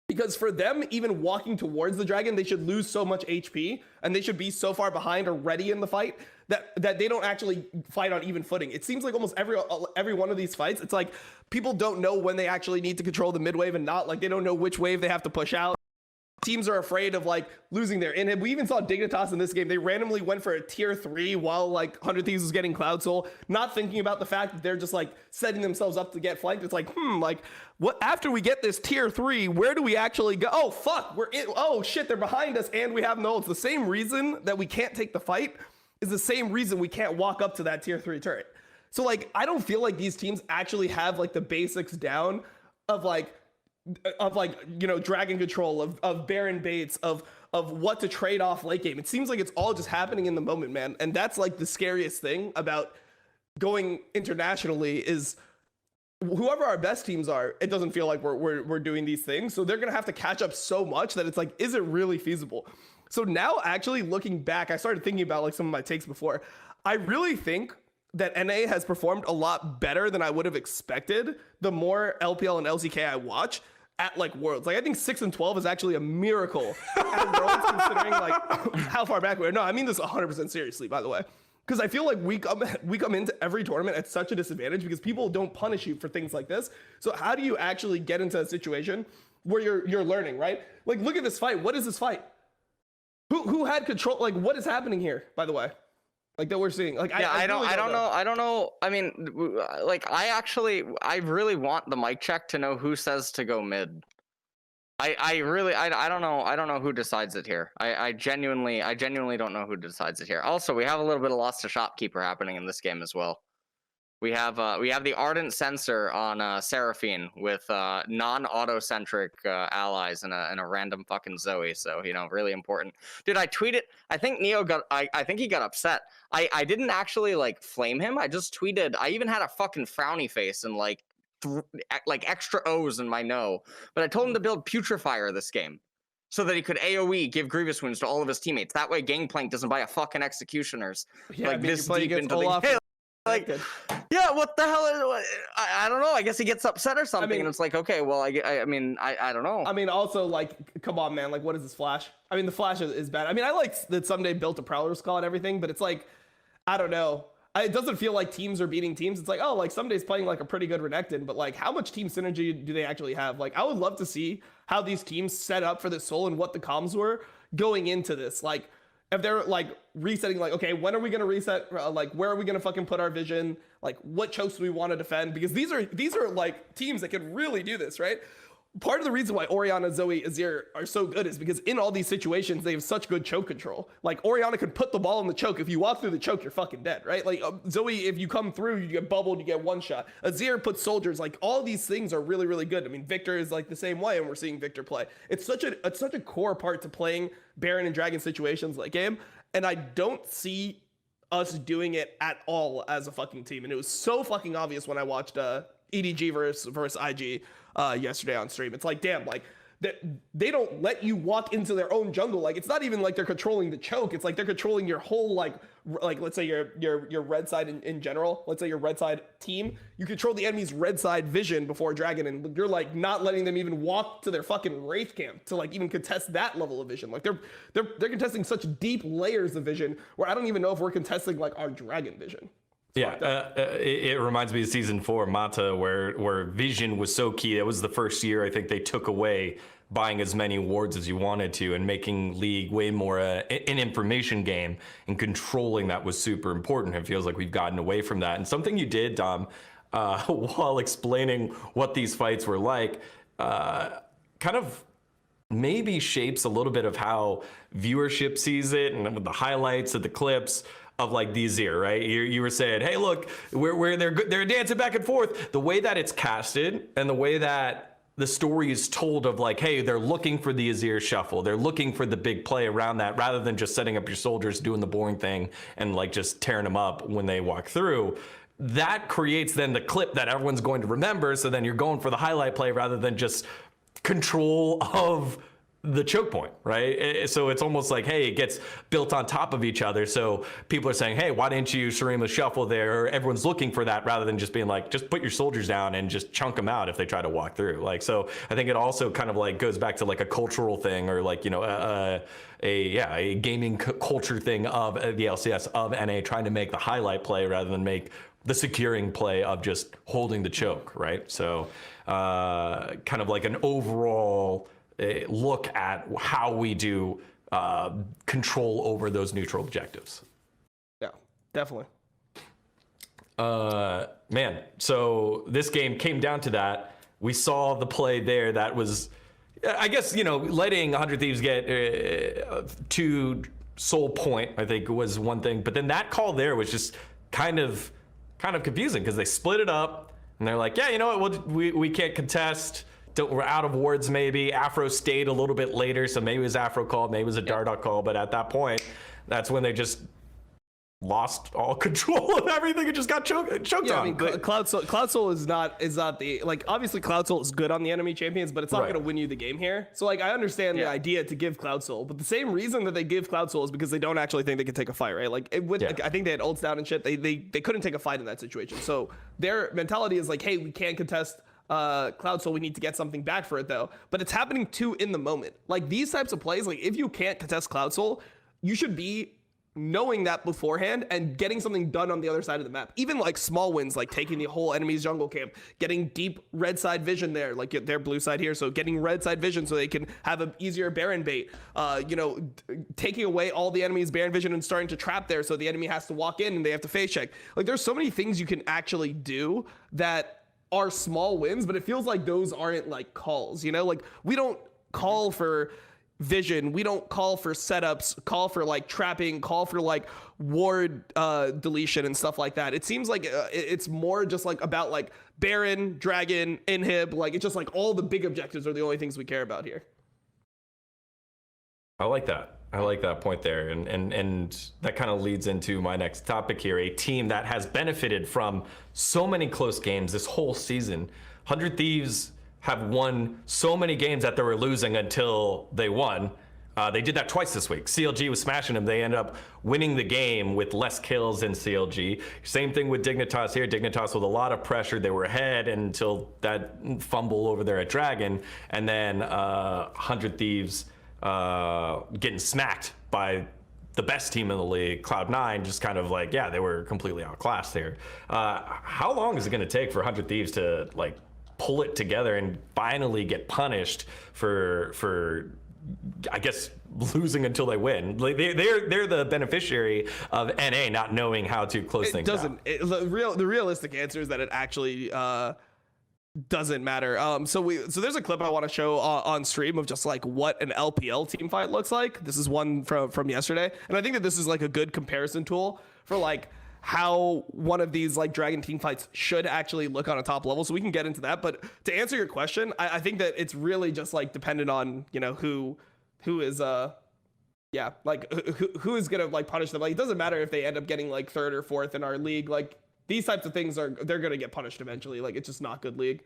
Because for them, even walking towards the dragon, they should lose so much HP and they should be so far behind or ready in the fight that they don't actually fight on even footing. It seems like almost every one of these fights, it's like people don't know when they actually need to control the mid wave and not. Like, they don't know which wave they have to push out. teams are afraid of like losing their inhib. We even saw Dignitas in this game. They randomly went for a tier 3 while like 100 Thieves was getting Cloud Soul, not thinking about the fact that they're just like setting themselves up to get flanked. It's like, like what after we get this tier 3, where do we actually go? Oh fuck, we're in. Oh shit, they're behind us and we have no. It's the same reason that we can't take the fight is the same reason we can't walk up to that tier 3 turret. So like I don't feel like these teams actually have like the basics down of like you know, dragon control, of Baron baits, of what to trade off late game. It seems like it's all just happening in the moment, man. And that's like the scariest thing about going internationally is whoever our best teams are, it doesn't feel like we're doing these things. So they're gonna have to catch up so much that it's like, is it really feasible? So now actually looking back, I started thinking about like some of my takes before. I really think that NA has performed a lot better than I would have expected the more LPL and LCK I watch at like Worlds. Like I think 6 and 12 is actually a miracle at Worlds considering like how far back we are. No, I mean this 100% seriously, by the way. Because I feel like we come into every tournament at such a disadvantage because people don't punish you for things like this. So how do you actually get into a situation where you're learning, right? Like look at this fight. What is this fight? Who had control? Like what is happening here, by the way? Like that we're seeing. Like yeah, I don't know. I mean, like I really want the mic check to know who says to go mid. I don't know who decides it here. I genuinely don't know who decides it here. Also, we have a little bit of loss to Shopkeeper happening in this game as well. We have the Ardent Sensor on Seraphine with non-auto-centric allies and a random fucking Zoe. So, you know, really important. Dude, I tweeted. I think Neo got. I think he got upset. I didn't actually like flame him. I just tweeted. I even had a fucking frowny face and like extra O's in my no. But I told him to build Putrefier this game, so that he could AoE give Grievous wounds to all of his teammates. That way, Gangplank doesn't buy a fucking Executioners like this deep into the game. Like, yeah, what the hell is, I don't know. I guess he gets upset or something, and it's like, okay, well, I mean, I don't know. I mean, also, like, come on, man. Like, what is this Flash? I mean, the Flash is bad. I mean, I like that Someday built a Prowler's Claw and everything, but it's like, I don't know. It doesn't feel like teams are beating teams. It's like, oh, like, Someday's playing, like, a pretty good Renekton, but, like, how much team synergy do they actually have? Like, I would love to see how these teams set up for this Soul and what the comms were going into this. Like, if they're like resetting, like, okay, when are we going to reset? Like, where are we going to fucking put our vision? Like, what chokes do we want to defend? Because these are like teams that can really do this, right? Part of the reason why Orianna, Zoe, Azir are so good is because in all these situations, they have such good choke control. Like, Orianna can put the ball in the choke. If you walk through the choke, you're fucking dead, right? Like, Zoe, if you come through, you get bubbled, you get one shot. Azir puts soldiers. Like, all these things are really, really good. I mean, Victor is like the same way, and we're seeing Victor play. It's such a core part to playing Baron and Dragon situations like game, and I don't see us doing it at all as a fucking team. And it was so fucking obvious when I watched EDG versus IG yesterday on stream. It's like, damn, like they don't let you walk into their own jungle. Like, it's not even like they're controlling the choke. It's like they're controlling your whole like let's say your red side in general. Let's say your red side team. You control the enemy's red side vision before Dragon, and you're like not letting them even walk to their fucking Wraith camp to like even contest that level of vision. Like they're contesting such deep layers of vision where I don't even know if we're contesting like our Dragon vision. Yeah, it reminds me of season 4 Mata, where vision was so key. That was the first year I think they took away buying as many wards as you wanted to, and making League way more an information game, and controlling that was super important. It feels like we've gotten away from that. And something you did, Dom, while explaining what these fights were like, kind of maybe shapes a little bit of how viewership sees it, and the highlights of the clips of like the Azir, right? You were saying, hey, look, they're dancing back and forth. The way that it's casted and the way that the story is told of like, hey, they're looking for the Azir shuffle. They're looking for the big play around that, rather than just setting up your soldiers, doing the boring thing and like just tearing them up when they walk through. That creates then the clip that everyone's going to remember. So then you're going for the highlight play rather than just control of the choke point, right? So it's almost like, hey, it gets built on top of each other. So people are saying, hey, why didn't you Shurima shuffle there? Everyone's looking for that, rather than just being like, just put your soldiers down and just chunk them out if they try to walk through. Like, so I think it also kind of like goes back to like a cultural thing, or like, you know, a gaming culture thing of the LCS of NA trying to make the highlight play rather than make the securing play of just holding the choke, right? So kind of like an overall look at how we do control over those neutral objectives. Yeah, definitely. Man, so this game came down to that. We saw the play there that was, I guess, letting 100 Thieves get 2 soul point, I think was one thing. But then that call there was just kind of confusing because they split it up and they're like, yeah, you know what, we can't contest. We're out of wards maybe. Afro stayed a little bit later, so maybe it was Afro call, maybe it was a Dardoch call. But at that point, that's when they just lost all control of everything and just got choked on. I mean, Cloud Soul is not the, like, obviously Cloud Soul is good on the enemy champions, but it's not going to win you the game here. So, like, I understand the idea to give Cloud Soul, but the same reason that they give Cloud Soul is because they don't actually think they can take a fight, right? Like, I think they had ults down and shit. They couldn't take a fight in that situation. So their mentality is like, hey, we can't contest Cloud Soul, we need to get something back for it though. But it's happening too in the moment. Like, these types of plays, like, if you can't contest Cloud Soul, you should be knowing that beforehand and getting something done on the other side of the map. Even like small wins, like taking the whole enemy's jungle camp, getting deep red side vision there, like their blue side here, so getting red side vision so they can have an easier Baron bait, taking away all the enemy's Baron vision and starting to trap there so the enemy has to walk in and they have to face check. Like, there's so many things you can actually do that are small wins, but it feels like those aren't like calls, like we don't call for vision, we don't call for setups, call for like trapping, call for like ward deletion and stuff like that. It seems like it's more just like about like Baron, Dragon, inhib, like it's just like all the big objectives are the only things we care about here. I like that point there, and that kind of leads into my next topic here. A team that has benefited from so many close games this whole season. 100 Thieves have won so many games that they were losing until they won. They did that twice this week. CLG was smashing them. They ended up winning the game with less kills than CLG. Same thing with Dignitas here. Dignitas with a lot of pressure. They were ahead until that fumble over there at Dragon. And then 100 Thieves getting smacked by the best team in the league, Cloud9, just kind of like, yeah, they were completely outclassed there. How long is it going to take for 100 Thieves to like pull it together and finally get punished for I guess losing until they win? Like they're the beneficiary of NA not knowing how to close things out. The realistic answer is that it actually doesn't matter. So there's a clip I want to show on stream of just like what an LPL team fight looks like. This is one from yesterday, and I think that this is like a good comparison tool for like how one of these like Dragon team fights should actually look on a top level. So we can get into that. But to answer your question, I think that it's really just like dependent on, who is who is gonna like punish them. Like, it doesn't matter if they end up getting like 3rd or 4th in our league. Like, these types of things they're gonna get punished eventually. Like, it's just not good league.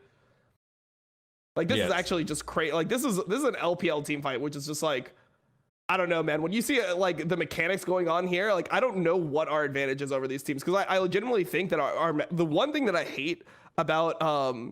Like, this is actually just crazy. Like, this is an LPL team fight, which is just like, I don't know, man. When you see like the mechanics going on here, like, I don't know what our advantage is over these teams, because I legitimately think that the one thing that I hate about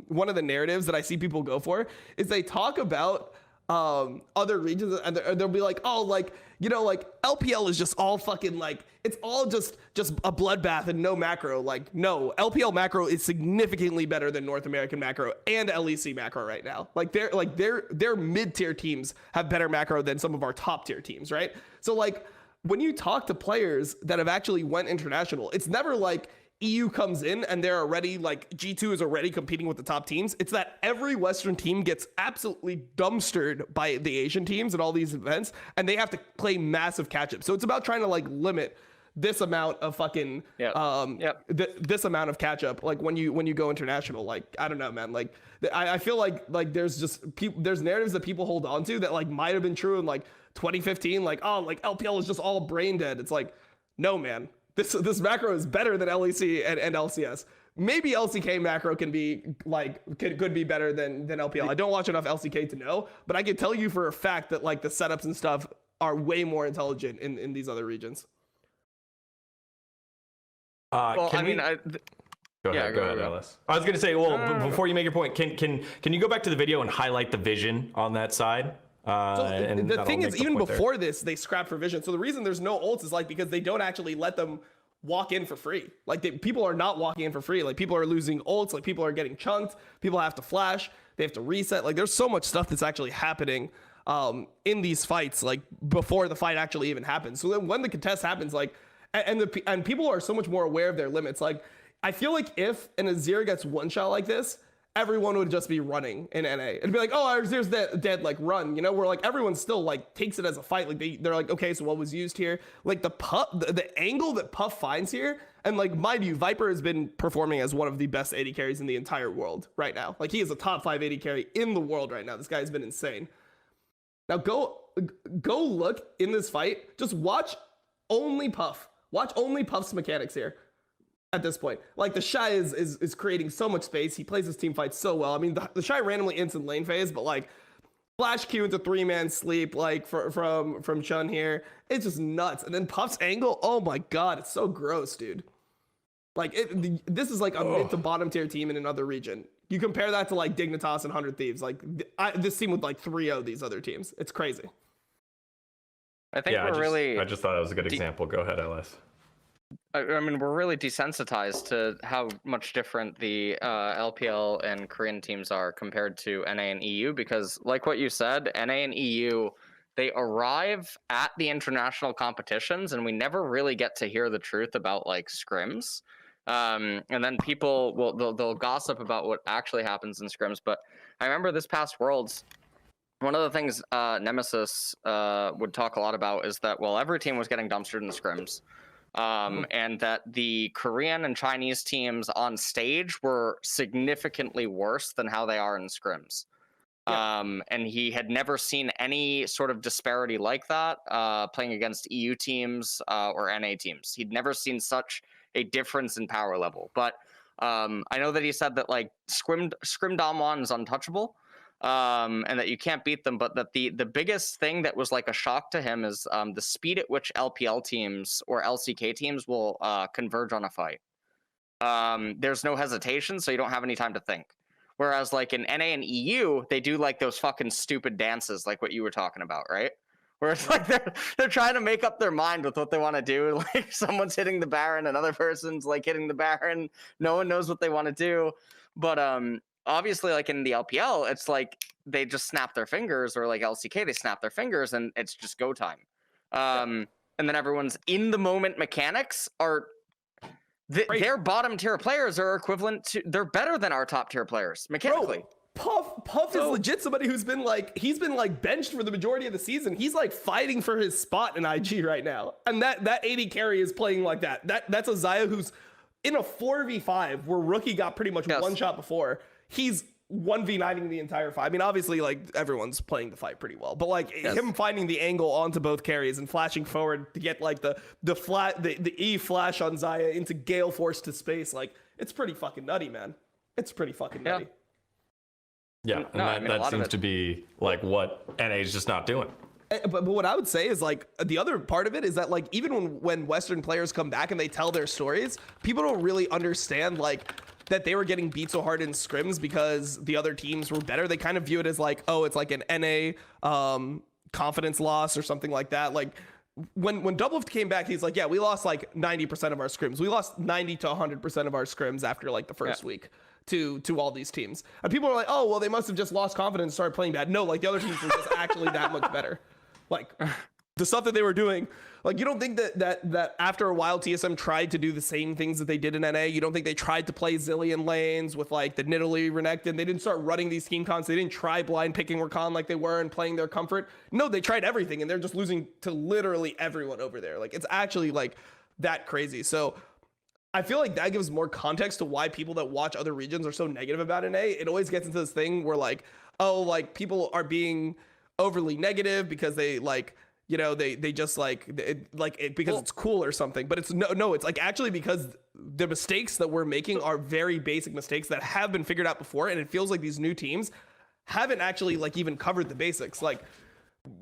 one of the narratives that I see people go for is they talk about other regions and they'll be like, oh, like, like LPL is just all fucking like, it's all just a bloodbath and no macro. Like, no, LPL macro is significantly better than North American macro and LEC macro right now. Like, their mid-tier teams have better macro than some of our top-tier teams, right? So like, when you talk to players that have actually went international, it's never like EU comes in and they're already like, G2 is already competing with the top teams. It's that every Western team gets absolutely dumpstered by the Asian teams at all these events, and they have to play massive catch up. So it's about trying to like limit this amount of fucking this amount of catch up, like when you go international. Like, I don't know, man. Like, I feel like there's just there's narratives that people hold on to that like might have been true in like 2015, like, oh, like LPL is just all brain dead. It's like, no, man. This macro is better than LEC and LCS. Maybe LCK macro can be like could be better than LPL. I don't watch enough LCK to know, but I can tell you for a fact that like the setups and stuff are way more intelligent in these other regions. Go ahead, Alice. I was gonna say, before you make your point, can you go back to the video and highlight the vision on that side? And the thing is, even before this, they scrap for vision. So the reason there's no ults is like because they don't actually let them walk in for free. Like, people are not walking in for free. Like, people are losing ults. Like, people are getting chunked. People have to flash. They have to reset. Like, there's so much stuff that's actually happening in these fights, like before the fight actually even happens. So then when the contest happens, like, and people are so much more aware of their limits. Like, I feel like if an Azir gets one shot like this, everyone would just be running in NA. It'd be like, oh, Azir's dead, like run, you know, where like everyone still like takes it as a fight. Like they're like, okay, so what was used here? Like the angle that Puff finds here, and like mind you, Viper has been performing as one of the best AD carries in the entire world right now. Like he is a top 5 AD carry in the world right now. This guy's been insane. Now go look in this fight. Just watch only Puff. Watch only Puff's mechanics here. At this point, like the Shy is creating so much space. He plays his team fight so well. I mean, the Shy randomly instant lane phase, but like flash Q into 3-man sleep, like from Chun here, it's just nuts. And then Puff's angle, oh my god, it's so gross, dude. Like this is like a mid to bottom tier team in another region. You compare that to like Dignitas and 100 Thieves, like this team would like 3-0 these other teams. It's crazy. I think I just thought that was a good example. Go ahead, LS. I mean, we're really desensitized to how much different the LPL and Korean teams are compared to NA and EU, because like what you said, NA and EU, they arrive at the international competitions and we never really get to hear the truth about like scrims. And then people they'll gossip about what actually happens in scrims. But I remember this past Worlds, one of the things Nemesis would talk a lot about is that, well, every team was getting dumpstered in the scrims. And that the Korean and Chinese teams on stage were significantly worse than how they are in scrims. Yeah. And he had never seen any sort of disparity like that playing against EU teams or NA teams. He'd never seen such a difference in power level. But I know that he said that like Scrim Dom 1 is untouchable. And that you can't beat them, but that the biggest thing that was like a shock to him is the speed at which LPL teams or LCK teams will converge on a fight. There's no hesitation, so you don't have any time to think. Whereas like in NA and EU, they do like those fucking stupid dances, like what you were talking about, right? Where it's like they're trying to make up their mind with what they want to do. Like someone's hitting the Baron, another person's like hitting the Baron. No one knows what they want to do, but obviously, like in the LPL, it's like they just snap their fingers, or like LCK, they snap their fingers, and it's just go time. And then everyone's in the moment mechanics are their bottom tier players are equivalent to, they're better than our top tier players mechanically. Bro, Puff is legit somebody who's been like, he's been like benched for the majority of the season. He's like fighting for his spot in IG right now, and that AD carry is playing like that. That's a Xayah who's in a 4v5 where Rookie got pretty much one shot before. He's 1v9ing the entire fight. I mean, obviously, like everyone's playing the fight pretty well, but like him finding the angle onto both carries and flashing forward to get like the E flash on Xayah into Gale Force to space, like it's pretty fucking nutty, man. It's pretty fucking nutty. Yeah, and that seems to be like what NA is just not doing. But what I would say is like the other part of it is that like even when Western players come back and they tell their stories, people don't really understand like that they were getting beat so hard in scrims because the other teams were better. They kind of view it as like, oh, it's like an NA confidence loss or something like that. Like when Doublelift came back, he's like, yeah, we lost like 90% of our scrims. We lost 90 to 100% of our scrims after like the first week to all these teams. And people are like, oh, well, they must have just lost confidence and started playing bad. No, like the other teams were just actually that much better. Like the stuff that they were doing, like you don't think that after a while TSM tried to do the same things that they did in NA? You don't think they tried to play zillion lanes with like the Nidalee, Renekton? They didn't start running these scheme cons. They didn't try blind picking Rakan like they were and playing their comfort. No, they tried everything and they're just losing to literally everyone over there. Like it's actually like that crazy. So I feel like that gives more context to why people that watch other regions are so negative about NA. It always gets into this thing where like, oh, like people are being overly negative because they like, you know, they just like it because it's cool or something. But it's no, it's like actually because the mistakes that we're making are very basic mistakes that have been figured out before. And it feels like these new teams haven't actually like even covered the basics, like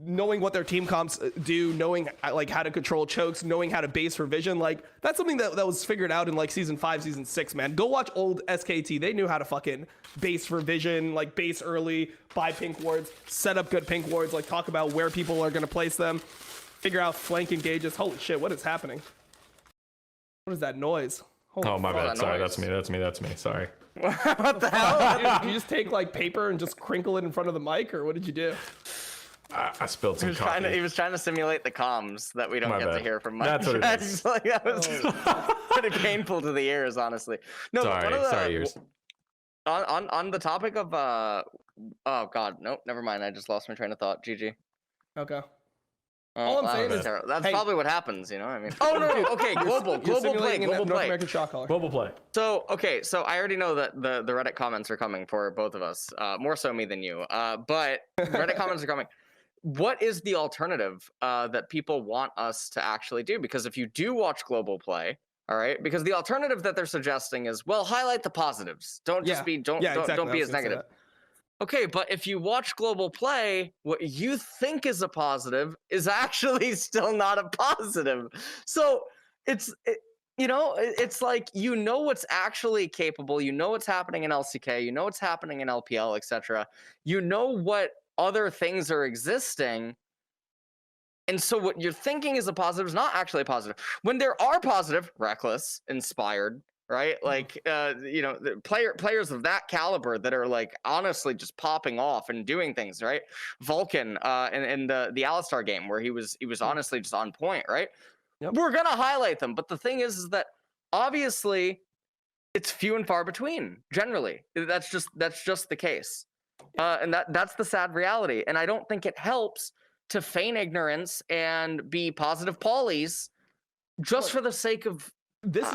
knowing what their team comps do, knowing like how to control chokes, knowing how to base for vision. Like that's something that was figured out in like season 5, season 6, man. Go watch old SKT. They knew how to fucking base for vision, like base early, buy pink wards, set up good pink wards, like talk about where people are going to place them, figure out flank engages. Holy shit, what is happening? What is that noise? Oh, my bad. Sorry, that's me. Sorry. What the hell? Did you just take like paper and just crinkle it in front of the mic, or what did you do? I spilled some He coffee. was trying to simulate the comms that we don't My get to bad. hear from Mike. That's what it is. Like, that was pretty painful to the ears, honestly. No, but one of the, Sorry, ears. on the topic of oh god, nope, never mind. I just lost my train of thought. GG. Okay. Oh, All I'm that saying was is, terrible. That's hey- probably what happens, you know. I mean, oh no, okay, global You're play, simulating a global North play. American shot caller. Global play. So okay, so I already know that the Reddit comments are coming for both of us, more so me than you. But Reddit comments are coming. What is the alternative that people want us to actually do? Because if you do watch global play, all right, because the alternative that they're suggesting is, well, highlight the positives. Don't just be don't be as negative. Okay, but if you watch global play, what you think is a positive is actually still not a positive. So it's like what's actually capable. You know what's happening in LCK. You know what's happening in LPL, etc. You know what other things are existing. And so what you're thinking is a positive is not actually a positive. When there are positive, reckless, inspired, right? Like, the players of that caliber that are like honestly just popping off and doing things, right? Vulcan in the Alistar game where he was honestly just on point, right? Yep. We're gonna highlight them, but the thing is that obviously it's few and far between. Generally, that's just the case, and that's the sad reality. And I don't think it helps to feign ignorance and be positive pollies just for the sake of. This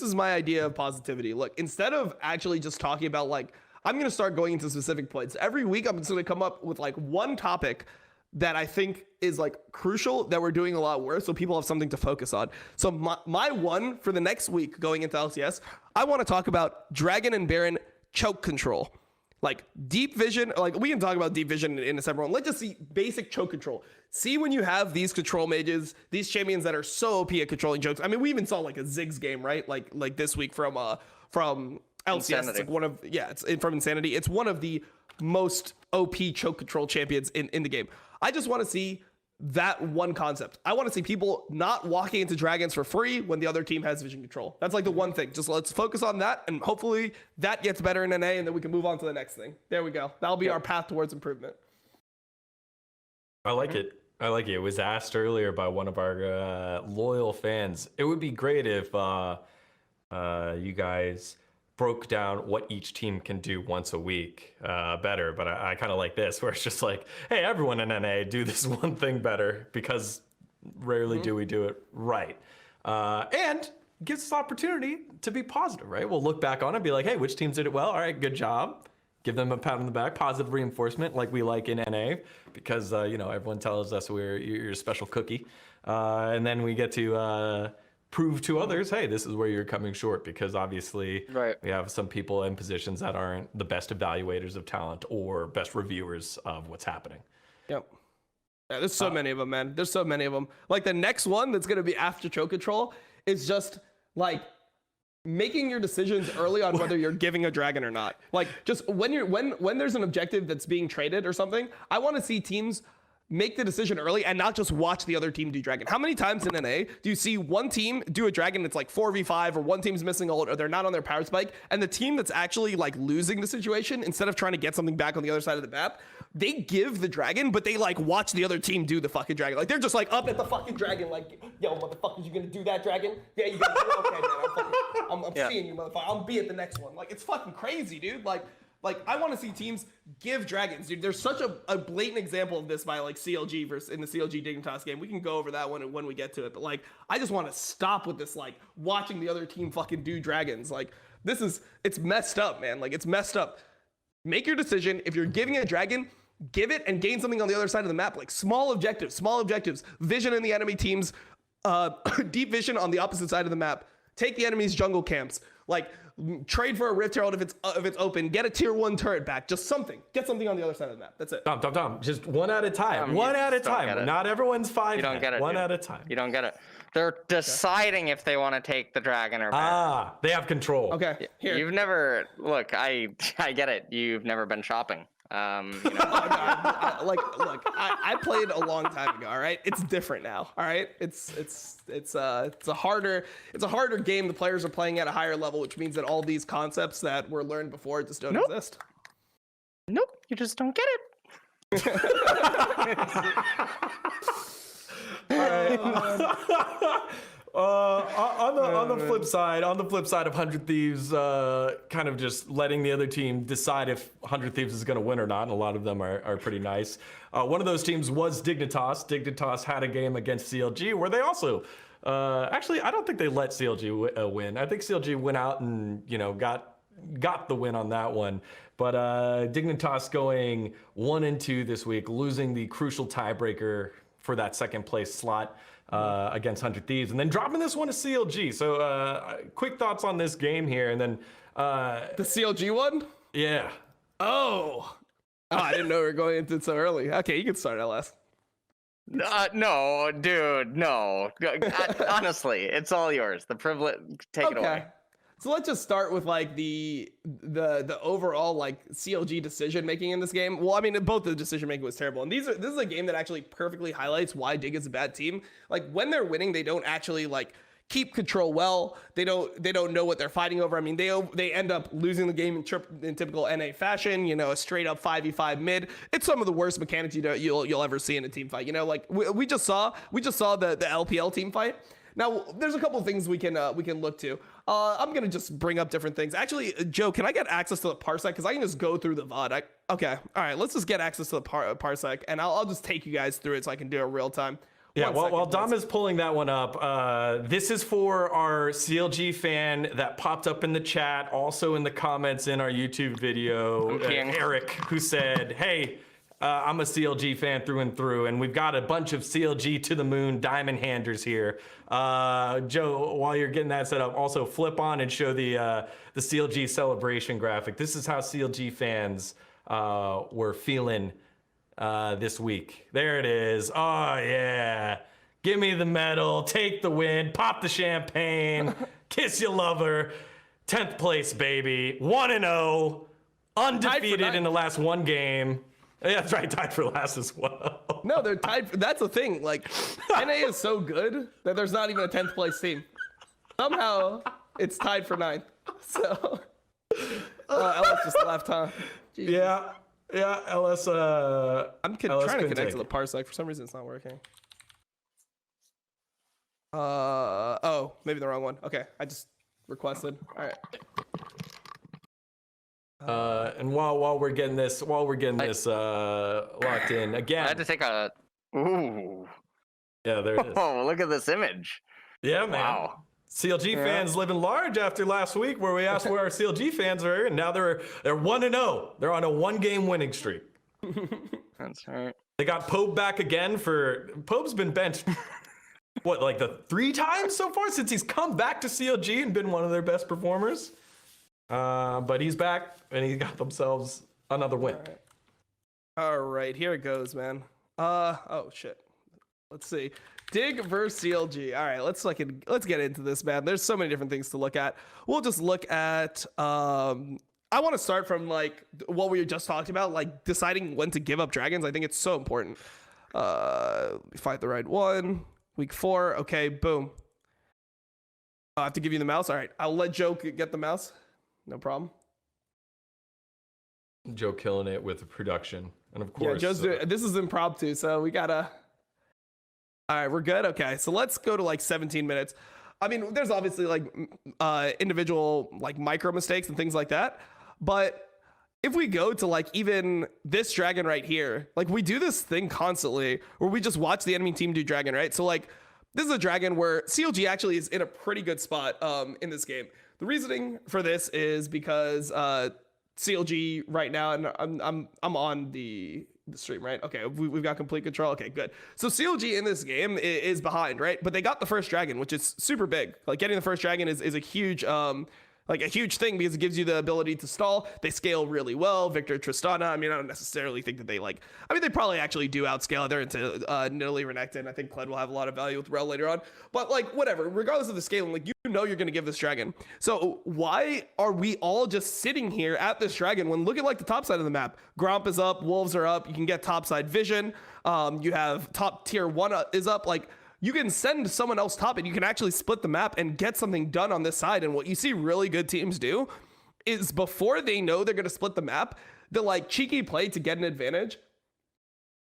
is my idea of positivity. Look, instead of actually just talking about like, I'm gonna start going into specific points every week. I'm just gonna come up with like one topic that I think is like crucial that we're doing a lot worse, so people have something to focus on. So my one for the next week going into LCS, I want to talk about Dragon and Baron choke control. Like deep vision, like we can talk about deep vision in a separate one. Let's just see basic choke control. See when you have these control mages, these champions that are so OP at controlling chokes. I mean, we even saw like a Ziggs game, right? Like this week from LCS. Insanity. It's like one of from Insanity. It's one of the most OP choke control champions in the game. I just want to see that one concept. I want to see people not walking into dragons for free when the other team has vision control. That's like the one thing. Just let's focus on that, and hopefully that gets better in NA, and then we can move on to the next thing. There we go. That'll be our path towards improvement. I like it. It was asked earlier by one of our loyal fans. It would be great if you guys broke down what each team can do once a week better, but I kind of like this, where it's just like, hey, everyone in NA do this one thing better, because rarely do we do it right. And gives us opportunity to be positive, right? We'll look back on it and be like, hey, which teams did it well? All right, good job. Give them a pat on the back, positive reinforcement like we like in NA, because everyone tells us you're a special cookie. And then we get to prove to others, hey, this is where you're coming short, because obviously we have some people in positions that aren't the best evaluators of talent or best reviewers of what's happening. Yep. Yeah, there's so many of them, man. There's so many of them. Like the next one that's going to be after choke control is just like making your decisions early on whether you're giving a dragon or not. Like just when there's an objective that's being traded or something, I want to see teams make the decision early and not just watch the other team do dragon. How many times in NA do you see one team do a dragon that's like 4v5, or one team's missing ult, or they're not on their power spike, and the team that's actually like losing the situation, instead of trying to get something back on the other side of the map, they give the dragon, but they like watch the other team do the fucking dragon. Like they're just like up at the fucking dragon, like, yo, motherfuckers, you gonna do that dragon? Yeah, you gonna do it? Okay, man, I'm seeing you, motherfucker. I'll be at the next one. Like, it's fucking crazy, dude. Like I want to see teams give dragons, dude. There's such a blatant example of this by like CLG versus in the CLG Dignitas game. We can go over that one when we get to it. But like, I just want to stop with this, like watching the other team fucking do dragons. Like it's messed up, man. Like it's messed up. Make your decision. If you're giving a dragon, give it and gain something on the other side of the map. Like small objectives, vision in the enemy teams, deep vision on the opposite side of the map. Take the enemy's jungle camps. Like trade for a Rift Herald if it's open. Get a tier 1 turret back. Just something. Get something on the other side of the map. That's it. Tom. Just one at a time. One at a time. Not everyone's 5. You don't get it. One at a time. You don't get it. They're deciding if they want to take the dragon or not. They have control. Okay. Here. You've never I get it. You've never been shopping. Look, I played a long time ago. All right, it's different now. All right, it's a harder game. The players are playing at a higher level, which means that all these concepts that were learned before just don't exist. Nope, you just don't get it. On the flip side, of 100 Thieves, kind of just letting the other team decide if 100 Thieves is going to win or not, and a lot of them are pretty nice. One of those teams was Dignitas. Dignitas had a game against CLG where they also, actually, I don't think they let CLG win. I think CLG went out and got the win on that one. But Dignitas going 1-2 this week, losing the crucial tiebreaker for that second place slot against 100 Thieves, and then dropping this one to CLG. So quick thoughts on this game here, and then the CLG one? Yeah. Oh, I didn't know we were going into it so early. Okay, you can start, LS. No, dude, no. Honestly, it's all yours. The privilege, take it away. So let's just start with like the overall like CLG decision making in this game. Well, I mean, both the decision making was terrible, and this is a game that actually perfectly highlights why Dig is a bad team. Like when they're winning, they don't actually like keep control well. They don't know what they're fighting over. I mean, they end up losing the game in typical NA fashion. A straight up 5v5 mid. It's some of the worst mechanics you'll ever see in a team fight. Like we just saw the LPL team fight. Now, there's a couple of things we can look to. I'm gonna just bring up different things. Actually, Joe, can I get access to the parsec? Because I can just go through the VOD. Okay, all right. Let's just get access to the parsec, and I'll just take you guys through it so I can do it real time. Yeah, while Dom is pulling that one up, this is for our CLG fan that popped up in the chat, also in the comments in our YouTube video, Eric, who said, hey, I'm a CLG fan through and through, and we've got a bunch of CLG to the moon diamond handers here. Joe, while you're getting that set up, also flip on and show the CLG celebration graphic. This is how CLG fans were feeling this week. There it is. Oh yeah, give me the medal, take the win, pop the champagne, kiss your lover. 10th place, baby. 1-0, undefeated in the last one game. Yeah, that's right. Tied for last as well. No, they're tied. That's the thing. Like, NA is so good that there's not even a 10th place team. Somehow, it's tied for 9th. So, LS just left, huh? Jesus. Yeah, LS. I'm trying to connect to the parsec. For some reason, it's not working. Oh, maybe the wrong one. Okay, I just requested. All right. And while we're getting this locked in again, I had to take a. Ooh. Yeah, there it is. Oh, look at this image. Yeah, man. Wow. CLG fans living large after last week, where we asked where our CLG fans are, and now they're 1-0. They're on a 1-game winning streak. That's right. They got Pope back again Pope's been benched. What, like the 3 times so far since he's come back to CLG and been one of their best performers. But he's back, and he got themselves another win. All right, here it goes, man. Oh shit. Let's see. Dig versus CLG. All right, let's get into this, man. There's so many different things to look at. We'll just look at. I want to start from like what we just talked about, like deciding when to give up dragons. I think it's so important. Fight the right one. Week 4. Okay, boom. I have to give you the mouse. All right, I'll let Joe get the mouse. No problem. Joe killing it with the production, and of course, yeah, Joe's doing. This is impromptu, so we gotta. All right, we're good. Okay, so let's go to like 17 minutes. I mean, there's obviously like individual like micro mistakes and things like that, but if we go to like even this dragon right here, like we do this thing constantly where we just watch the enemy team do dragon, right? So like this is a dragon where CLG actually is in a pretty good spot in this game. The reasoning for this is because CLG right now, and I'm on the stream, right? Okay, we've got complete control. Okay, good. So CLG in this game is behind, right? But they got the first dragon, which is super big. Like getting the first dragon is a huge like a huge thing because it gives you the ability to stall. They scale really well. Victor, Tristana, I mean, I don't necessarily think that they like, I mean, they probably actually do outscale. They're into Nidalee, Renekton. I think Kled will have a lot of value with Rel later on. But like, whatever, regardless of the scaling, like, you know you're going to give this dragon. So why are we all just sitting here at this dragon when look at like the top side of the map? Gromp is up, Wolves are up, you can get top side vision. You have top tier 1 is up, like, you can send someone else top and you can actually split the map and get something done on this side. And what you see really good teams do is before they know they're going to split the map, the like cheeky play to get an advantage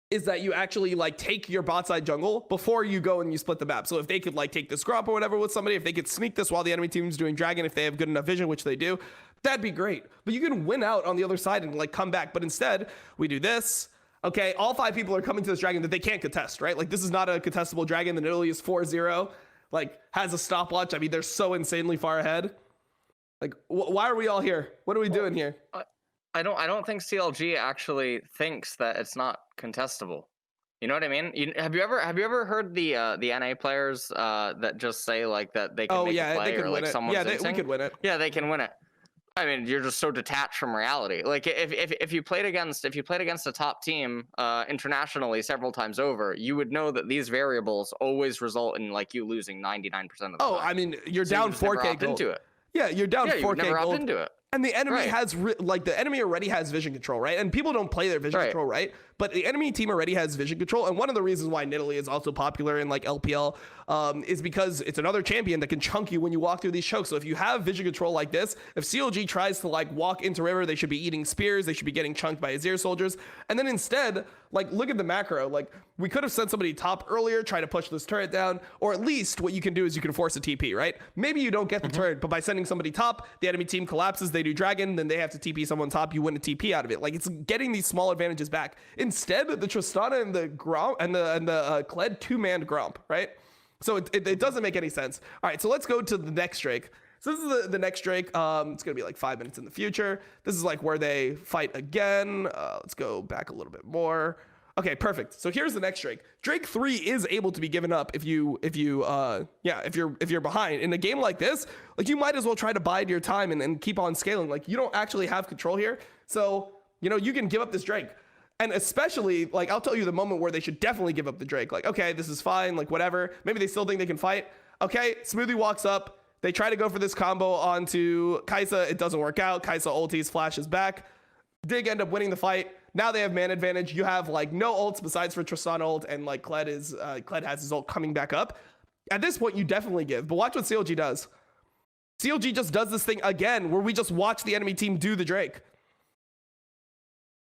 is that you actually like take your bot side jungle before you go and you split the map. So if they could like take this Gromp or whatever with somebody, if they could sneak this while the enemy team's doing Dragon, if they have good enough vision, which they do, that'd be great. But you can win out on the other side and like come back. But instead, we do this. Okay, all 5 people are coming to this Dragon that they can't contest, right? Like this is not a contestable Dragon. The Italy is 4-0, like has a stopwatch. I mean, they're so insanely far ahead. Like, why are we all here? What are we doing here? I don't think CLG actually thinks that it's not contestable. You know what I mean? Have you ever heard the NA players that just say like that they can make a play or like someone's we could win it. Yeah, they can win it. I mean, you're just so detached from reality. Like if you played against a top team internationally several times over, you would know that these variables always result in like you losing 99% of the time. Oh, I mean, you're down 4K gold. Into it. Yeah, you're down 4K never gold. into it. And the enemy Right. has the enemy already has vision control, right? And people don't play their vision control, right? But the enemy team already has vision control. And one of the reasons why Nidalee is also popular in like LPL is because it's another champion that can chunk you when you walk through these chokes. So if you have vision control like this, if CLG tries to like walk into river, they should be eating spears. They should be getting chunked by Azir soldiers. And then instead, like look at the macro. Like we could have sent somebody top earlier, try to push this turret down, or at least what you can do is you can force a TP, right? Maybe you don't get the turret, but by sending somebody top, the enemy team collapses, they do Dragon, then they have to TP someone top, you win a TP out of it. Like it's getting these small advantages back. Instead, the Tristana and the Gromp and the Kled 2-man Gromp, right? So it doesn't make any sense. All right, so let's go to the next Drake. So this is the next Drake. It's gonna be like 5 minutes in the future. This is like where they fight again. Let's go back a little bit more. Okay, perfect. So here's the next Drake. Drake 3 is able to be given up if you're behind. In a game like this, like you might as well try to bide your time and keep on scaling. Like you don't actually have control here. So, you know, you can give up this Drake. And especially, like, I'll tell you the moment where they should definitely give up the Drake. Like, okay, this is fine, like, whatever. Maybe they still think they can fight. Okay, Smoothie walks up. They try to go for this combo onto Kai'Sa. It doesn't work out. Kai'Sa ulties, flashes back. Dig end up winning the fight. Now they have man advantage. You have, like, no ults besides for Tristana ult, and, like, Kled has his ult coming back up. At this point, you definitely give. But watch what CLG does. CLG just does this thing again where we just watch the enemy team do the Drake.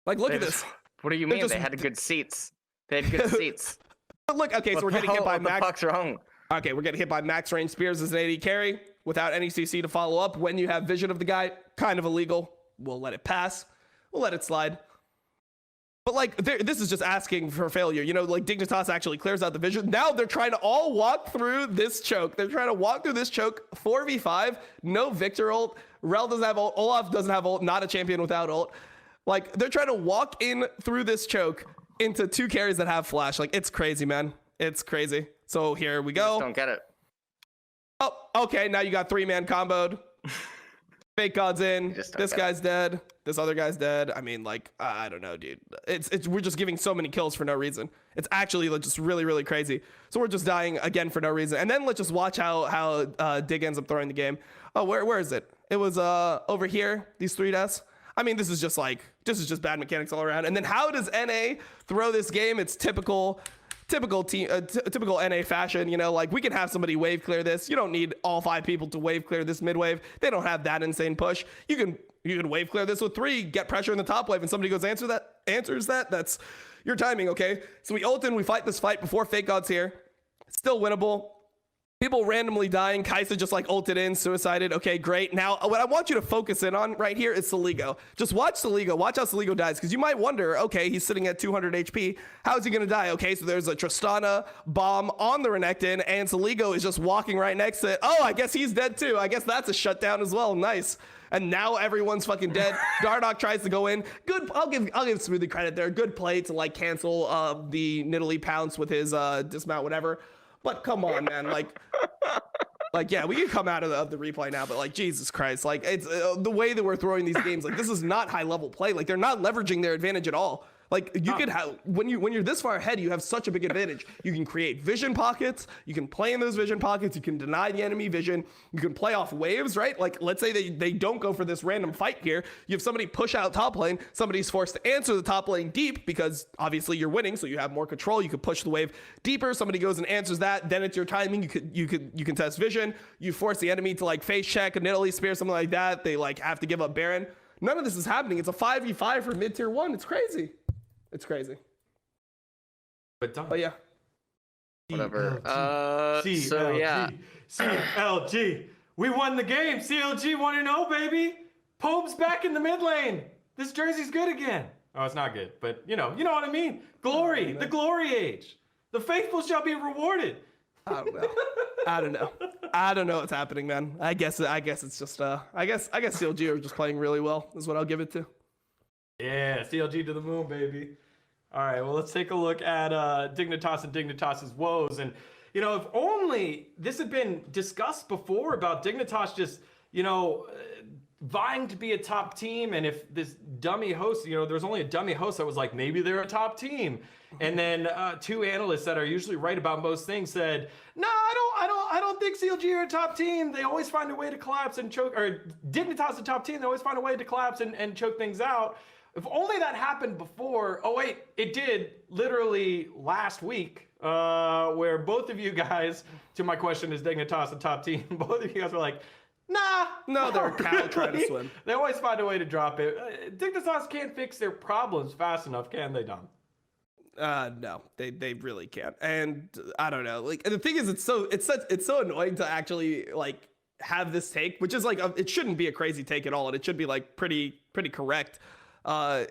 Like, look at this. What do you mean? They had good seats. They had good seats. But look, okay, so we're getting hit by Max. What the fuck's wrong? Okay, we're getting hit by max range spears as an AD carry without any CC to follow up. When you have vision of the guy, kind of illegal. We'll let it pass. We'll let it slide. But like, this is just asking for failure. You know, like Dignitas actually clears out the vision. Now they're trying to all walk through this choke. They're trying to walk through this choke. 4v5, no Victor ult. Rel doesn't have ult. Olaf doesn't have ult. Not a champion without ult. Like, they're trying to walk in through this choke into 2 carries that have flash. Like, it's crazy, man. It's crazy. So here we go. Just don't get it. Oh, okay. Now you got 3-man comboed. Fake God's in. This guy's dead. This other guy's dead. I mean, like, I don't know, dude. We're just giving so many kills for no reason. It's actually like, just really, really crazy. So we're just dying again for no reason. And then let's just watch how Dig ends up throwing the game. Oh, where is it? It was over here. These 3 deaths. I mean, this is just bad mechanics all around. And then how does NA throw this game? It's typical NA fashion. You know, like we can have somebody wave clear this. You don't need all 5 people to wave clear this mid wave. They don't have that insane push. You can wave clear this with 3, get pressure in the top wave, and somebody goes answers that. That's your timing. Okay, so we ult in, we fight this fight before Fake God's here. Still winnable. People randomly dying. Kai'Sa just like ulted in, suicided. Okay, great. Now, what I want you to focus in on right here is Soligo. Just watch Soligo. Watch how Soligo dies, because you might wonder, okay, he's sitting at 200 HP. How is he going to die? Okay, so there's a Tristana bomb on the Renekton, and Soligo is just walking right next to it. Oh, I guess he's dead too. I guess that's a shutdown as well. Nice. And now everyone's fucking dead. Dardoch tries to go in. Good. I'll give Smoothie credit there. Good play to like cancel the Nidalee pounce with his dismount, whatever. But come on, man, like yeah, we can come out of the replay now, but like Jesus Christ, like it's the way that we're throwing these games, like this is not high level play. Like they're not leveraging their advantage at all. Like you could have when you're this far ahead, you have such a big advantage. You can create vision pockets. You can play in those vision pockets. You can deny the enemy vision. You can play off waves, right? Like let's say they don't go for this random fight here. You have somebody push out top lane. Somebody's forced to answer the top lane deep because obviously you're winning, so you have more control. You could push the wave deeper. Somebody goes and answers that. Then it's your timing. You can test vision. You force the enemy to like face check a Nidalee spear, something like that. They like have to give up Baron. None of this is happening. It's a 5v5 for mid tier 1. It's crazy. It's crazy. But yeah. Whatever. CLG, So yeah. CLG. We won the game. CLG 1-0, baby. Pope's back in the mid lane. This jersey's good again. Oh, it's not good, but you know what I mean. Glory, the glory age. The faithful shall be rewarded. I don't know what's happening, man. I guess it's just I guess CLG are just playing really well is what I'll give it to. Yeah, CLG to the moon, baby. All right, well, let's take a look at Dignitas and Dignitas's woes. And, you know, if only this had been discussed before about Dignitas just, you know, vying to be a top team. And if this dummy host, you know, there's only a dummy host that was like, maybe they're a top team. And then two analysts that are usually right about most things said, no, I don't think CLG are a top team. They always find a way to collapse and choke, or Dignitas a top team. They always find a way to collapse and choke things out. If only that happened before. Oh wait, it did literally last week, where both of you guys, to my question, is Dignitas a top team? Both of you guys were like, nah. No, they're a cow trying to swim. They always find a way to drop it. Dignitas can't fix their problems fast enough, can they, Dom? No, they really can't. And I don't know. Like, and the thing is, it's so annoying to actually like have this take, which is like it shouldn't be a crazy take at all, and it should be like pretty correct.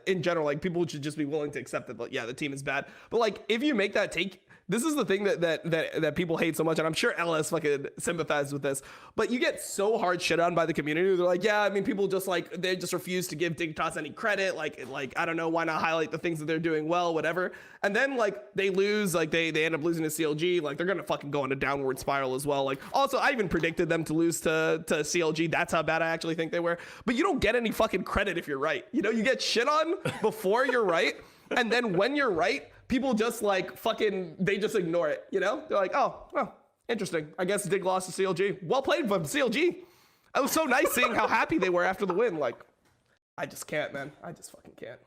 In general, like people should just be willing to accept that, yeah, the team is bad. But like, if you make that take, this is the thing that people hate so much, and I'm sure LS fucking sympathizes with this. But you get so hard shit on by the community. They're like, yeah, I mean, people just like they just refuse to give Dignitas any credit. Like I don't know, why not highlight the things that they're doing well, whatever. And then like they lose, like they end up losing to CLG. Like they're gonna fucking go in a downward spiral as well. Like also, I even predicted them to lose to CLG. That's how bad I actually think they were. But you don't get any fucking credit if you're right. You know, you get shit on before you're right, and then when you're right, people just like fucking, they just ignore it, you know? They're like, oh, well, interesting. I guess Dig lost to CLG. Well played from CLG. It was so nice seeing how happy they were after the win. Like, I just can't, man. I just fucking can't.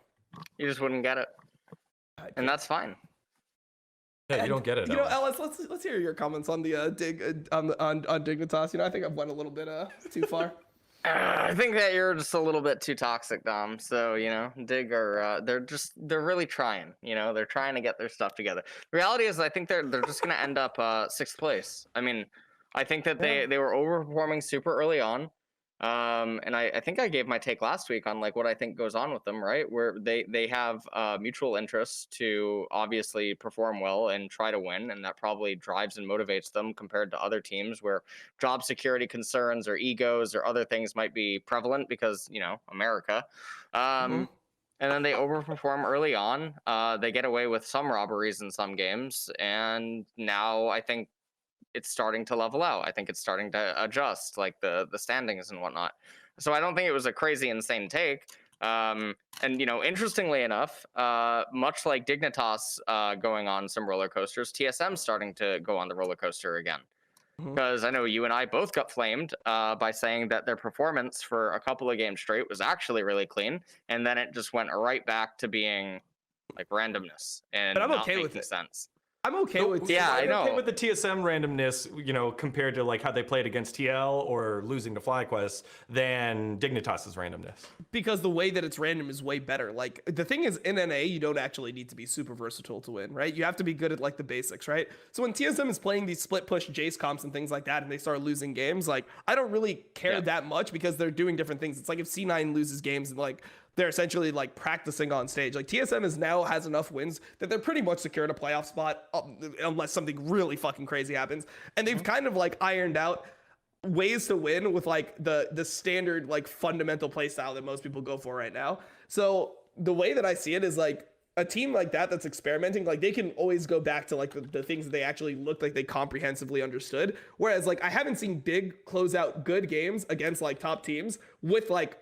You just wouldn't get it. And that's fine. Yeah, you don't get it. You know, Ellis, let's hear your comments on the on Dignitas. You know, I think I've went a little bit too far. I think that you're just a little bit too toxic, Dom. So, you know, Dig are they're really trying. You know, they're trying to get their stuff together. The reality is, I think they're just gonna end up 6th place. I mean, I think that they were overperforming super early on. And I think I gave my take last week on like what I think goes on with them, right? Where they have mutual interests to obviously perform well and try to win, and that probably drives and motivates them compared to other teams where job security concerns or egos or other things might be prevalent because, you know, America. And then they overperform early on. They get away with some robberies in some games, and now I think it's starting to level out. I think it's starting to adjust, like the standings and whatnot. So I don't think it was a crazy, insane take. And, you know, interestingly enough, much like Dignitas going on some roller coasters, TSM's starting to go on the roller coaster again. Because I know you and I both got flamed by saying that their performance for a couple of games straight was actually really clean. And then it just went right back to being like randomness and but I'm not okay making with it. sense. I'm okay with yeah, I know. Okay with the TSM randomness, you know, compared to like how they played against TL or losing to FlyQuest than Dignitas's randomness. Because the way that it's random is way better. Like the thing is, in NA, you don't actually need to be super versatile to win, right? You have to be good at like the basics, right? So when TSM is playing these split push Jace comps and things like that, and they start losing games, like I don't really care that much because they're doing different things. It's like if C9 loses games and like they're essentially like practicing on stage. Like TSM has enough wins that they're pretty much secured a playoff spot unless something really fucking crazy happens. And they've kind of like ironed out ways to win with like the standard like fundamental play style that most people go for right now. So the way that I see it is like a team like that's experimenting, like they can always go back to like the things that they actually looked like they comprehensively understood. Whereas like I haven't seen Dig close out good games against like top teams with like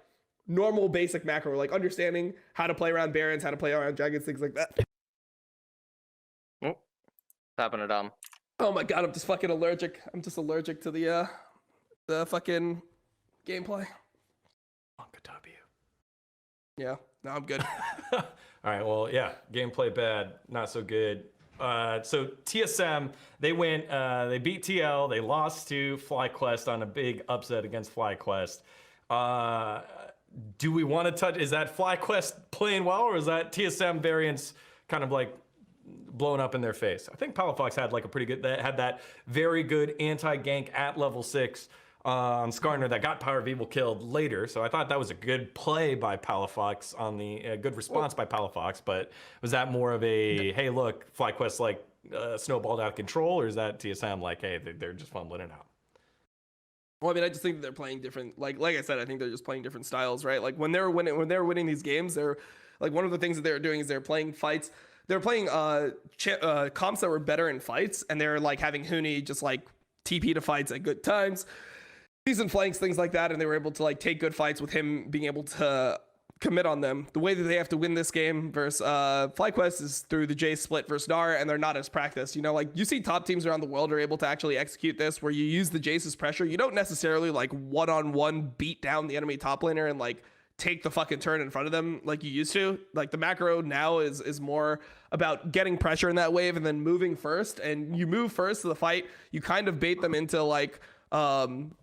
normal basic macro, like understanding how to play around Barons, how to play around Dragons, things like that. Oh, happened to Dom. Oh my god, I'm just fucking allergic. I'm just allergic to the fucking gameplay. Good W. Yeah, no, I'm good. All right, well, yeah, gameplay bad, not so good. So TSM, they went, they beat TL, they lost to FlyQuest on a big upset against FlyQuest. Do we want to touch, is that FlyQuest playing well, or is that TSM variants kind of like blown up in their face. I think Palafox had like a pretty good, had that very good anti-gank at level 6 on Skarner that got Power of Evil killed later. So I thought that was a good play by Palafox on the good response by Palafox. But was that more of a hey, look, FlyQuest like snowballed out of control, or is that TSM like hey, they're just fumbling it out? Well, I mean, I just think that they're playing different. Like I said, I think they're just playing different styles, right? Like when they're winning these games, they're like one of the things that they're doing is they're playing fights. They're playing comps that were better in fights, and they're like having Huni just like TP to fights at good times, season flanks, things like that, and they were able to like take good fights with him being able to commit on them. The way that they have to win this game versus FlyQuest is through the J split versus Gnar, and they're not as practiced. You know, like you see top teams around the world are able to actually execute this, where you use the Jace's pressure. You don't necessarily like one-on-one beat down the enemy top laner and like take the fucking turn in front of them like you used to. Like the macro now is more about getting pressure in that wave and then moving first. And you move first to the fight. You kind of bait them into like some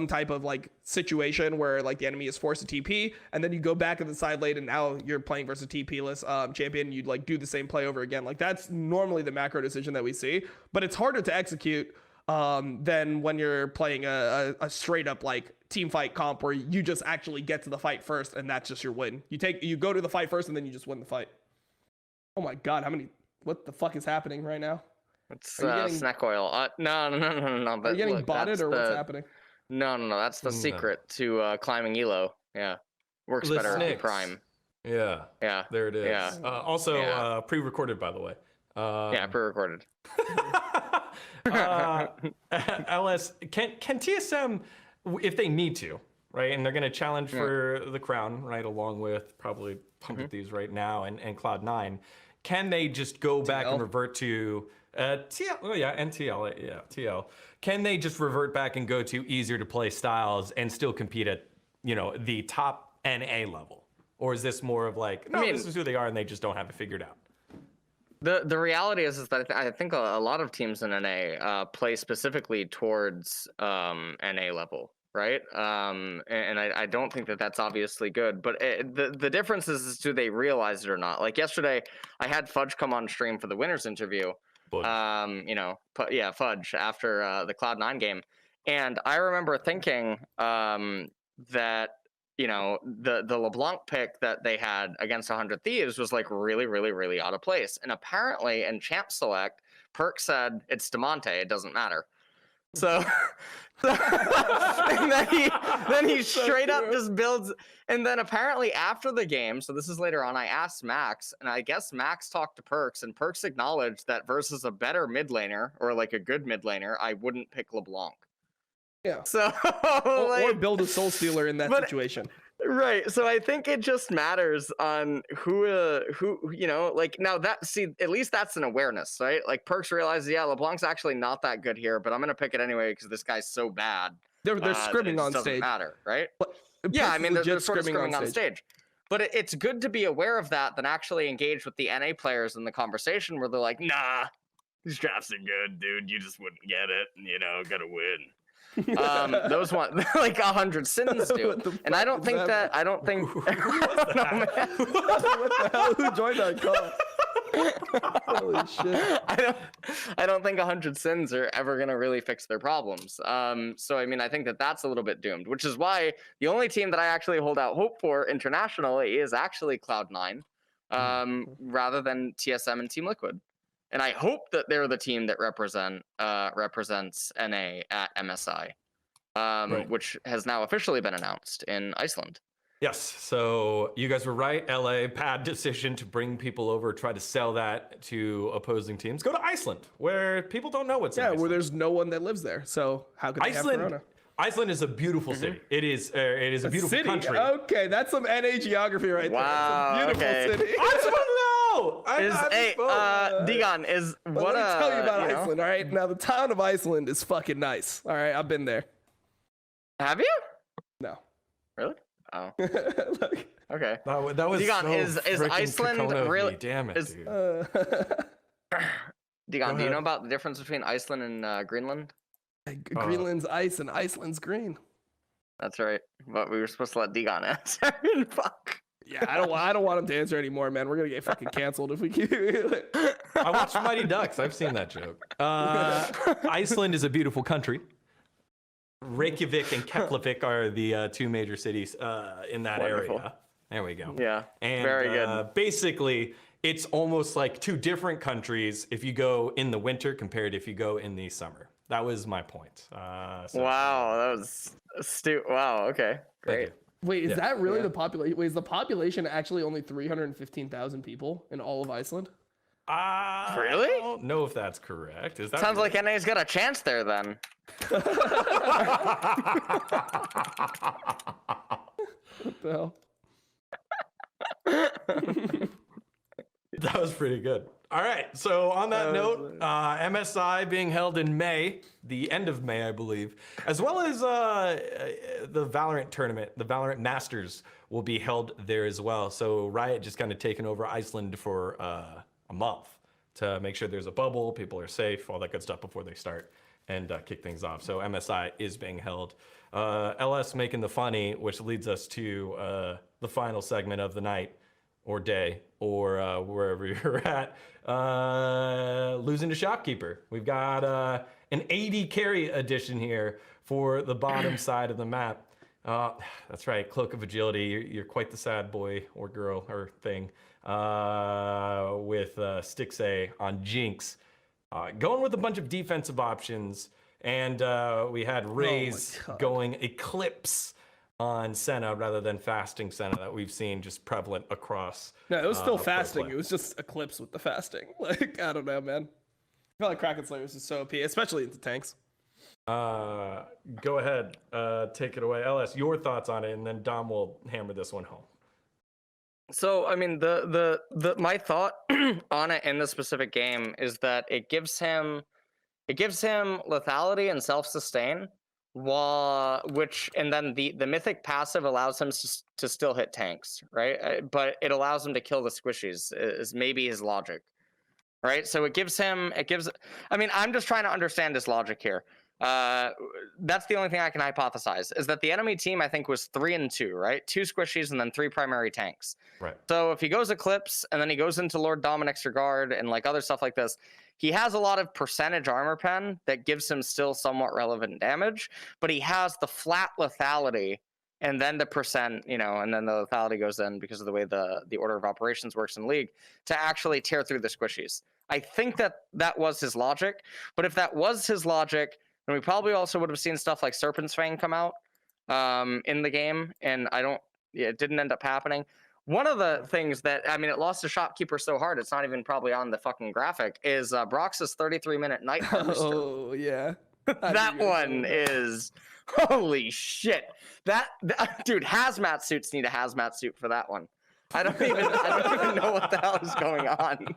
type of like situation where like the enemy is forced to TP, and then you go back in the side lane and now you're playing versus a TP-less champion. You'd like do the same play over again. Like that's normally the macro decision that we see, but it's harder to execute than when you're playing a straight up like team fight comp where you just actually get to the fight first and that's just your win. You go to the fight first and then you just win the fight. Oh my god, what the fuck is happening right now? It's snack oil. No. Are you getting botted or what's happening? No. That's the secret to climbing elo. Yeah, works better in Prime. Yeah. There it is. Yeah. Also, pre-recorded, by the way. Yeah, pre-recorded. LS, can TSM, if they need to, right, and they're going to challenge for the crown, right, along with probably Pumpkin Thieves right now and Cloud9, can they just go back and revert to TL? Oh yeah, and TL, yeah, TL. Can they just revert back and go to easier to play styles and still compete at, you know, the top NA level? Or is this more of like, no, this is who they are and they just don't have it figured out? The reality is that I think a lot of teams in NA play specifically towards NA level, right? And I don't think that that's obviously good. But the difference is do they realize it or not? Like yesterday, I had Fudge come on stream for the winners interview. Fudge. Fudge after the Cloud9 game, and I remember thinking that. You know, the LeBlanc pick that they had against 100 Thieves was like really, really, really out of place. And apparently in Champ Select, Perk said, it's DeMonte, it doesn't matter. So, and then he straight up just builds. And then apparently after the game, so this is later on, I asked Max, and I guess Max talked to Perks, and Perks acknowledged that versus a better mid laner, or like a good mid laner, I wouldn't pick LeBlanc. Yeah. So or build a soul stealer in that situation. Right. So I think it just matters on who you know, like now that at least that's an awareness, right? Like Perks realizes, yeah, LeBlanc's actually not that good here, but I'm gonna pick it anyway because this guy's so bad. They're scrimming on doesn't stage. Matter, right? Yeah, I mean they're sort of scrimming on stage. But it's good to be aware of that than actually engage with the NA players in the conversation where they're like, nah, these drafts are good, dude. You just wouldn't get it, you know, gotta win. Those one like 100 sins do, and I don't think Who joined that call? Holy shit! I don't think 100 sins are ever gonna really fix their problems. So I mean, I think that that's a little bit doomed, which is why the only team that I actually hold out hope for internationally is actually Cloud9, rather than TSM and Team Liquid. And I hope that they're the team that represents NA at MSI, which has now officially been announced in Iceland. Yes, so you guys were right. LA, bad decision to bring people over, try to sell that to opposing teams. Go to Iceland, where people don't know what's in Iceland. Where there's no one that lives there. So how could they have Corona? Iceland is a beautiful city. It is a beautiful city? country. Okay, that's some NA geography right there. Wow, that's a beautiful city. I just want to know. dGon is what? Let me tell you about Iceland. All right, now the town of Iceland is fucking nice. All right, I've been there. Have you? No. Really? Oh. Look. Okay. That was dGon, so is Iceland really? Damn it, dude. dGon, do you know about the difference between Iceland and Greenland? Greenland's ice and Iceland's green. That's right. But we were supposed to let dGon answer. Fuck. Yeah, I don't want him to answer anymore, man. We're gonna get fucking canceled if we keep. I watched Mighty Ducks. I've seen that joke. Iceland is a beautiful country. Reykjavik and Keflavik are the two major cities in that area. There we go. Yeah, and, very good. Basically, it's almost like two different countries if you go in the winter compared if you go in the summer. That was my point. Wow, that was astute. Wow, okay, great. Wait, is that really the population? Wait, is the population actually only 315,000 people in all of Iceland? Really? I don't know if that's correct. Is that Sounds like NA's got a chance there then. What the hell? That was pretty good. All right. So on that note, MSI being held in May, the end of May, I believe, as well as the Valorant tournament, the Valorant Masters will be held there as well. So Riot just kind of taken over Iceland for a month to make sure there's a bubble, people are safe, all that good stuff before they start and kick things off. So MSI is being held. LS making the funny, which leads us to the final segment of the night or day or wherever you're at, losing to Shopkeeper. We've got an 80 carry edition here for the bottom side of the map. That's right, Cloak of Agility. You're quite the sad boy or girl or thing with Stixxay on Jinx. Going with a bunch of defensive options, and we had Raes going Eclipse on Senna rather than fasting Senna that we've seen just prevalent across. No, it was still fasting. It was just Eclipse with the fasting. Like, I don't know, man. I feel like Kraken Slayers is so OP, especially into tanks. Go ahead, take it away. LS, your thoughts on it, and then Dom will hammer this one home. So, I mean, the my thought on it in this specific game is that it gives him lethality and self-sustain, and then the mythic passive allows him to still hit tanks, right? But it allows him to kill the squishies is maybe his logic, right? So I mean, I'm just trying to understand his logic here. That's the only thing I can hypothesize is that the enemy team, I think, was 3-2, right? 2 squishies and then 3 primary tanks. Right. So if he goes Eclipse and then he goes into Lord Dominic's Regard and like other stuff like this, he has a lot of percentage armor pen that gives him still somewhat relevant damage, but he has the flat lethality and then the percent, and then the lethality goes in because of the way the order of operations works in League to actually tear through the squishies. I think that was his logic, but if that was his logic, then we probably also would have seen stuff like Serpent's Fang come out in the game, and it didn't end up happening. One of the things that, I mean, it lost to Shopkeeper so hard, it's not even probably on the fucking graphic, is Brox's 33-minute Night Harvester. Oh, yeah. That one is, holy shit. That dude, hazmat suits need a hazmat suit for that one. I don't even know what the hell is going on.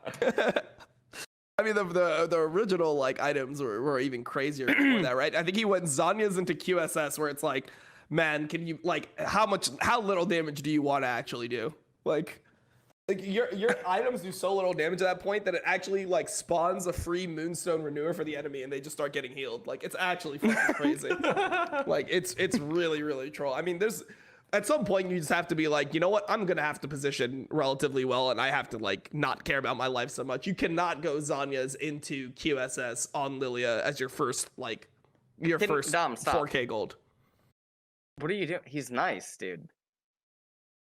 I mean, the original like items were even crazier before that, right? I think he went Zanya's into QSS, where it's like, man, can you how little damage do you want to actually do? Like your items do so little damage at that point that it actually like spawns a free Moonstone Renewer for the enemy, and they just start getting healed. Like, it's actually fucking crazy. Like, it's really, really troll. I mean, at some point you just have to be like, you know what? I'm gonna have to position relatively well, and I have to like not care about my life so much. You cannot go Zanya's into QSS on Lilia as your first Dom, 4K gold. What are you doing? He's nice, dude.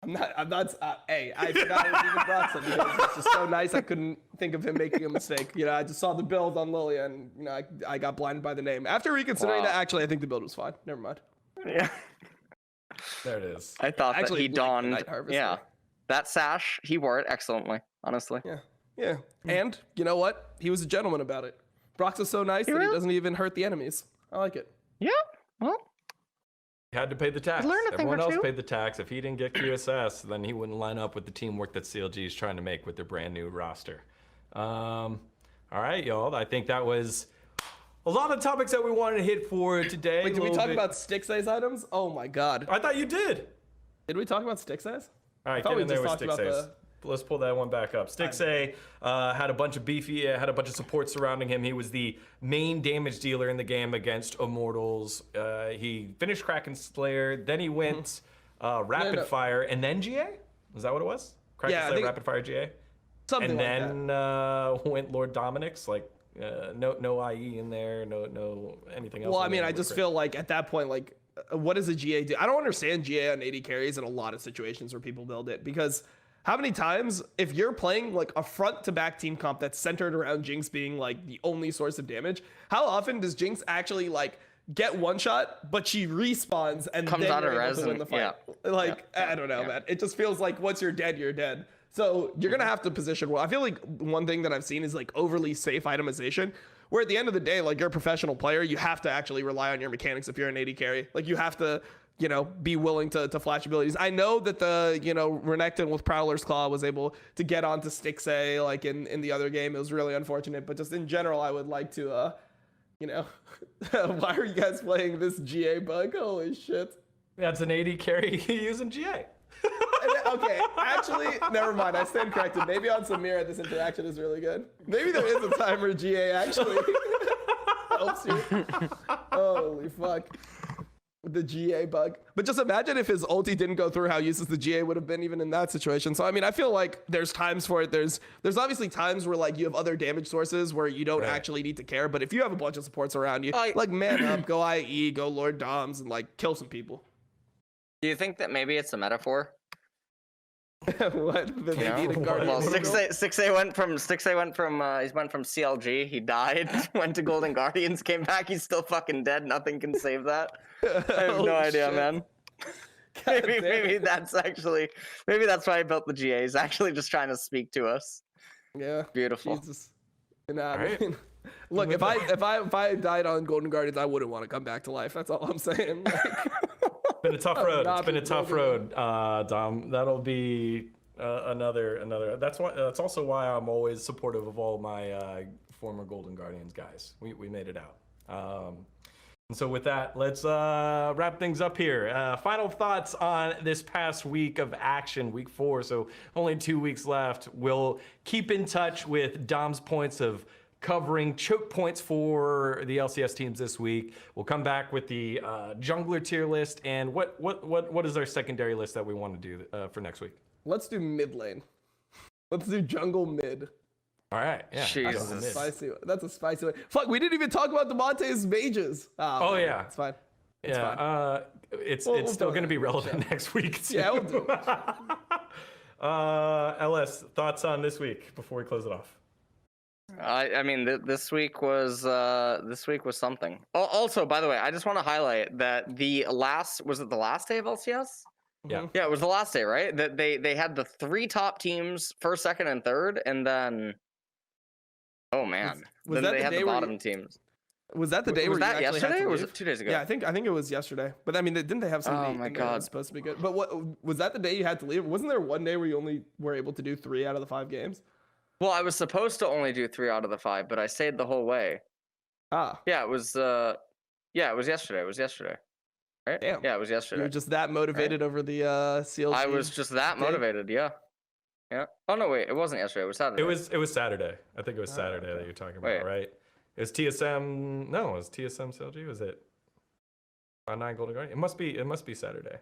I'm not. Hey, I forgot it was even Broxton because it's just so nice. I couldn't think of him making a mistake. I just saw the build on Lilia, and I got blinded by the name. After reconsidering that, actually, I think the build was fine. Never mind. Yeah. There it is. I thought actually, that he donned. Night Harvester. Yeah. That sash, he wore it excellently, honestly. Yeah. And you know what? He was a gentleman about it. Brox is so nice that he doesn't even hurt the enemies. I like it. Yeah. Well. He had to pay the tax. Learn a thing Everyone or else two. paid the tax. If he didn't get QSS, then he wouldn't line up with the teamwork that CLG is trying to make with their brand new roster. All right, y'all. I think that was a lot of topics that we wanted to hit for today. Wait, did we talk about Stixxay's items? Oh my god. I thought you did. Did we talk about Stixxay's? All right, I thought get in we there just with talked about Stixxay. Let's pull that one back up. Stixxay had a bunch of beefy, had a bunch of support surrounding him. He was the main damage dealer in the game against Immortals. He finished Kraken Slayer, then he went Rapid Fire, and then GA? Is that what it was? Crack Yeah, I Slay think- Rapid Fire GA. Something And like then that. went Lord Dominic's, like no IE in there, no anything else. Well, in I mean, there I but just great. feel like at that point, like, what does a GA do? I don't understand GA on 80 carries in a lot of situations where people build it, because how many times, if you're playing like a front to back team comp that's centered around Jinx being like the only source of damage, how often does Jinx actually like get one shot, but she respawns and Comes then out of you're able res to win and- the fight? yeah. Like, Yeah. I don't know, Yeah. man. It just feels like once you're dead, you're dead. So you're gonna have to position well. I feel like one thing that I've seen is like overly safe itemization, where at the end of the day, like you're a professional player, you have to actually rely on your mechanics if you're an 80 carry. Like you have to, you know, be willing to flash abilities. I know that the, you know, Renekton with Prowler's Claw was able to get onto Stixxay like in the other game. It was really unfortunate, but just in general, I would like to, you know, why are you guys playing this GA bug? Holy shit. That's an 80 carry using GA. Okay, actually, never mind. I stand corrected. Maybe on Samira, this interaction is really good. Maybe there is a timer GA, actually. Helps you. Holy fuck. The GA bug. But just imagine if his ulti didn't go through, how useless the GA would have been even in that situation. So, I mean, I feel like there's times for it. There's obviously times where, like, you have other damage sources where you don't actually need to care. But if you have a bunch of supports around you, like, man up, go IE, go Lord Doms, and, like, kill some people. Do you think that maybe it's a metaphor? What? That they You know? need a guardian Well, angel? Stixxay went from he went from CLG, he died, went to Golden Guardians, came back, he's still fucking dead. Nothing can save that. I have Holy no idea, shit. man. God Maybe damn it. that's why I built the GA. He's actually just trying to speak to us. Yeah. Beautiful. Jesus. Nah, right. man. Look, if I died on Golden Guardians, I wouldn't want to come back to life. That's all I'm saying. Like, It's been a tough road. not It's been a been tough broken. road, Dom. That'll be another. That's why. That's also why I'm always supportive of all my former Golden Guardians guys. We made it out. And so with that, let's wrap things up here. Final thoughts on this past week of action, week 4. So only 2 weeks left. We'll keep in touch with Dom's points of covering choke points for the LCS teams this week. We'll come back with the jungler tier list and what is our secondary list that we want to do for next week. let's do mid lane. Let's do jungle mid. All right, yeah. Jesus. jungle mid. Spicy. That's a spicy one. Fuck, we didn't even talk about Demonte's mages. Oh, man, yeah. It's fine. Yeah, it's We'll still throw going to that be in the relevant next week too. Yeah, we'll do LS, thoughts on this week before we close it off? I mean, this week was something. Also, by the way, I just want to highlight that was it the last day of LCS? Yeah. Yeah, it was the last day, right? That they had the 3 top teams, first, second, and third, and then oh man, Was then that they the had day the where bottom you- teams. Was that the day Was where that you actually had yesterday to or was leave? it 2 days ago? Yeah, I think it was yesterday. But I mean, didn't they have somebody Oh my in there that was God. supposed to be good? But what was that the day you had to leave? Wasn't there one day where you only were able to do 3 out of the 5 games? Well, I was supposed to only do 3 out of the 5, but I stayed the whole way. Ah, Yeah, it was yesterday. It was yesterday. Right? Damn. Yeah, it was you yesterday. were just that motivated over the CLG. I was just that day? motivated, yeah. Yeah. Oh no, wait, it wasn't yesterday. It was Saturday. It was Saturday. I think it was Saturday that you're talking about, Wait. right? It was TSM. No, it was TSM CLG. Was it? 9 Golden Guardian. It must be Saturday,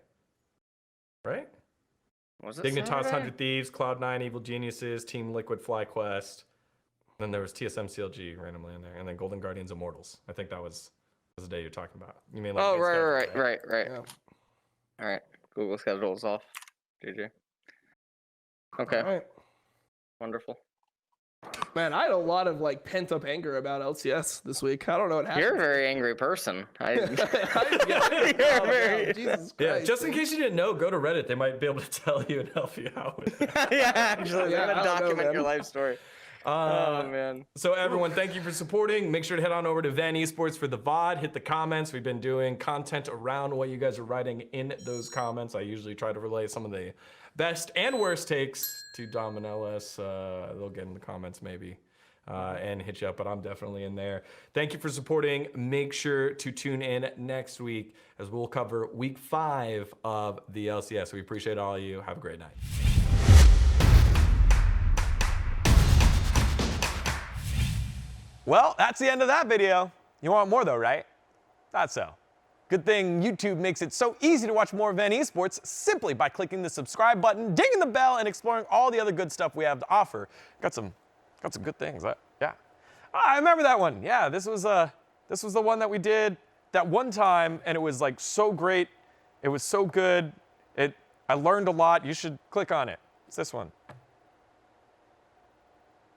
right? Was it Dignitas, Saturday? 100 Thieves, Cloud9, Evil Geniuses, Team Liquid, FlyQuest. Then there was TSM CLG randomly in there, and then Golden Guardians Immortals. I think that was the day you're talking about. You mean like? Oh main schedule, right. Yeah. All right. Google schedule's off. GG. Okay. All right. Wonderful. Man, I had a lot of like pent up anger about LCS this week. I don't know what happened. You're a very angry person. Yeah, You're oh, very- no, Jesus Yeah, Christ. just in case you didn't know, go to Reddit. They might be able to tell you and help you out with that. yeah, actually, Yeah, they're I gonna don't know, document your man. life story. Uh, Oh man. So everyone, thank you for supporting. Make sure to head on over to VENN Esports for the VOD. Hit the comments. We've been doing content around what you guys are writing in those comments. I usually try to relay some of the best and worst takes to Dom and LS. They'll get in the comments maybe and hit you up, but I'm definitely in there. Thank you for supporting. Make sure to tune in next week as we'll cover week 5 of the LCS. We appreciate all of you. Have a great night. Well, that's the end of that video. You want more though, right? Thought so. Good thing YouTube makes it so easy to watch more VENN Esports simply by clicking the subscribe button, dinging the bell, and exploring all the other good stuff we have to offer. Got some good things. Yeah. I remember that one. Yeah, this was the one that we did that one time, and it was like so great. It was so good. I learned a lot. You should click on it. It's this one.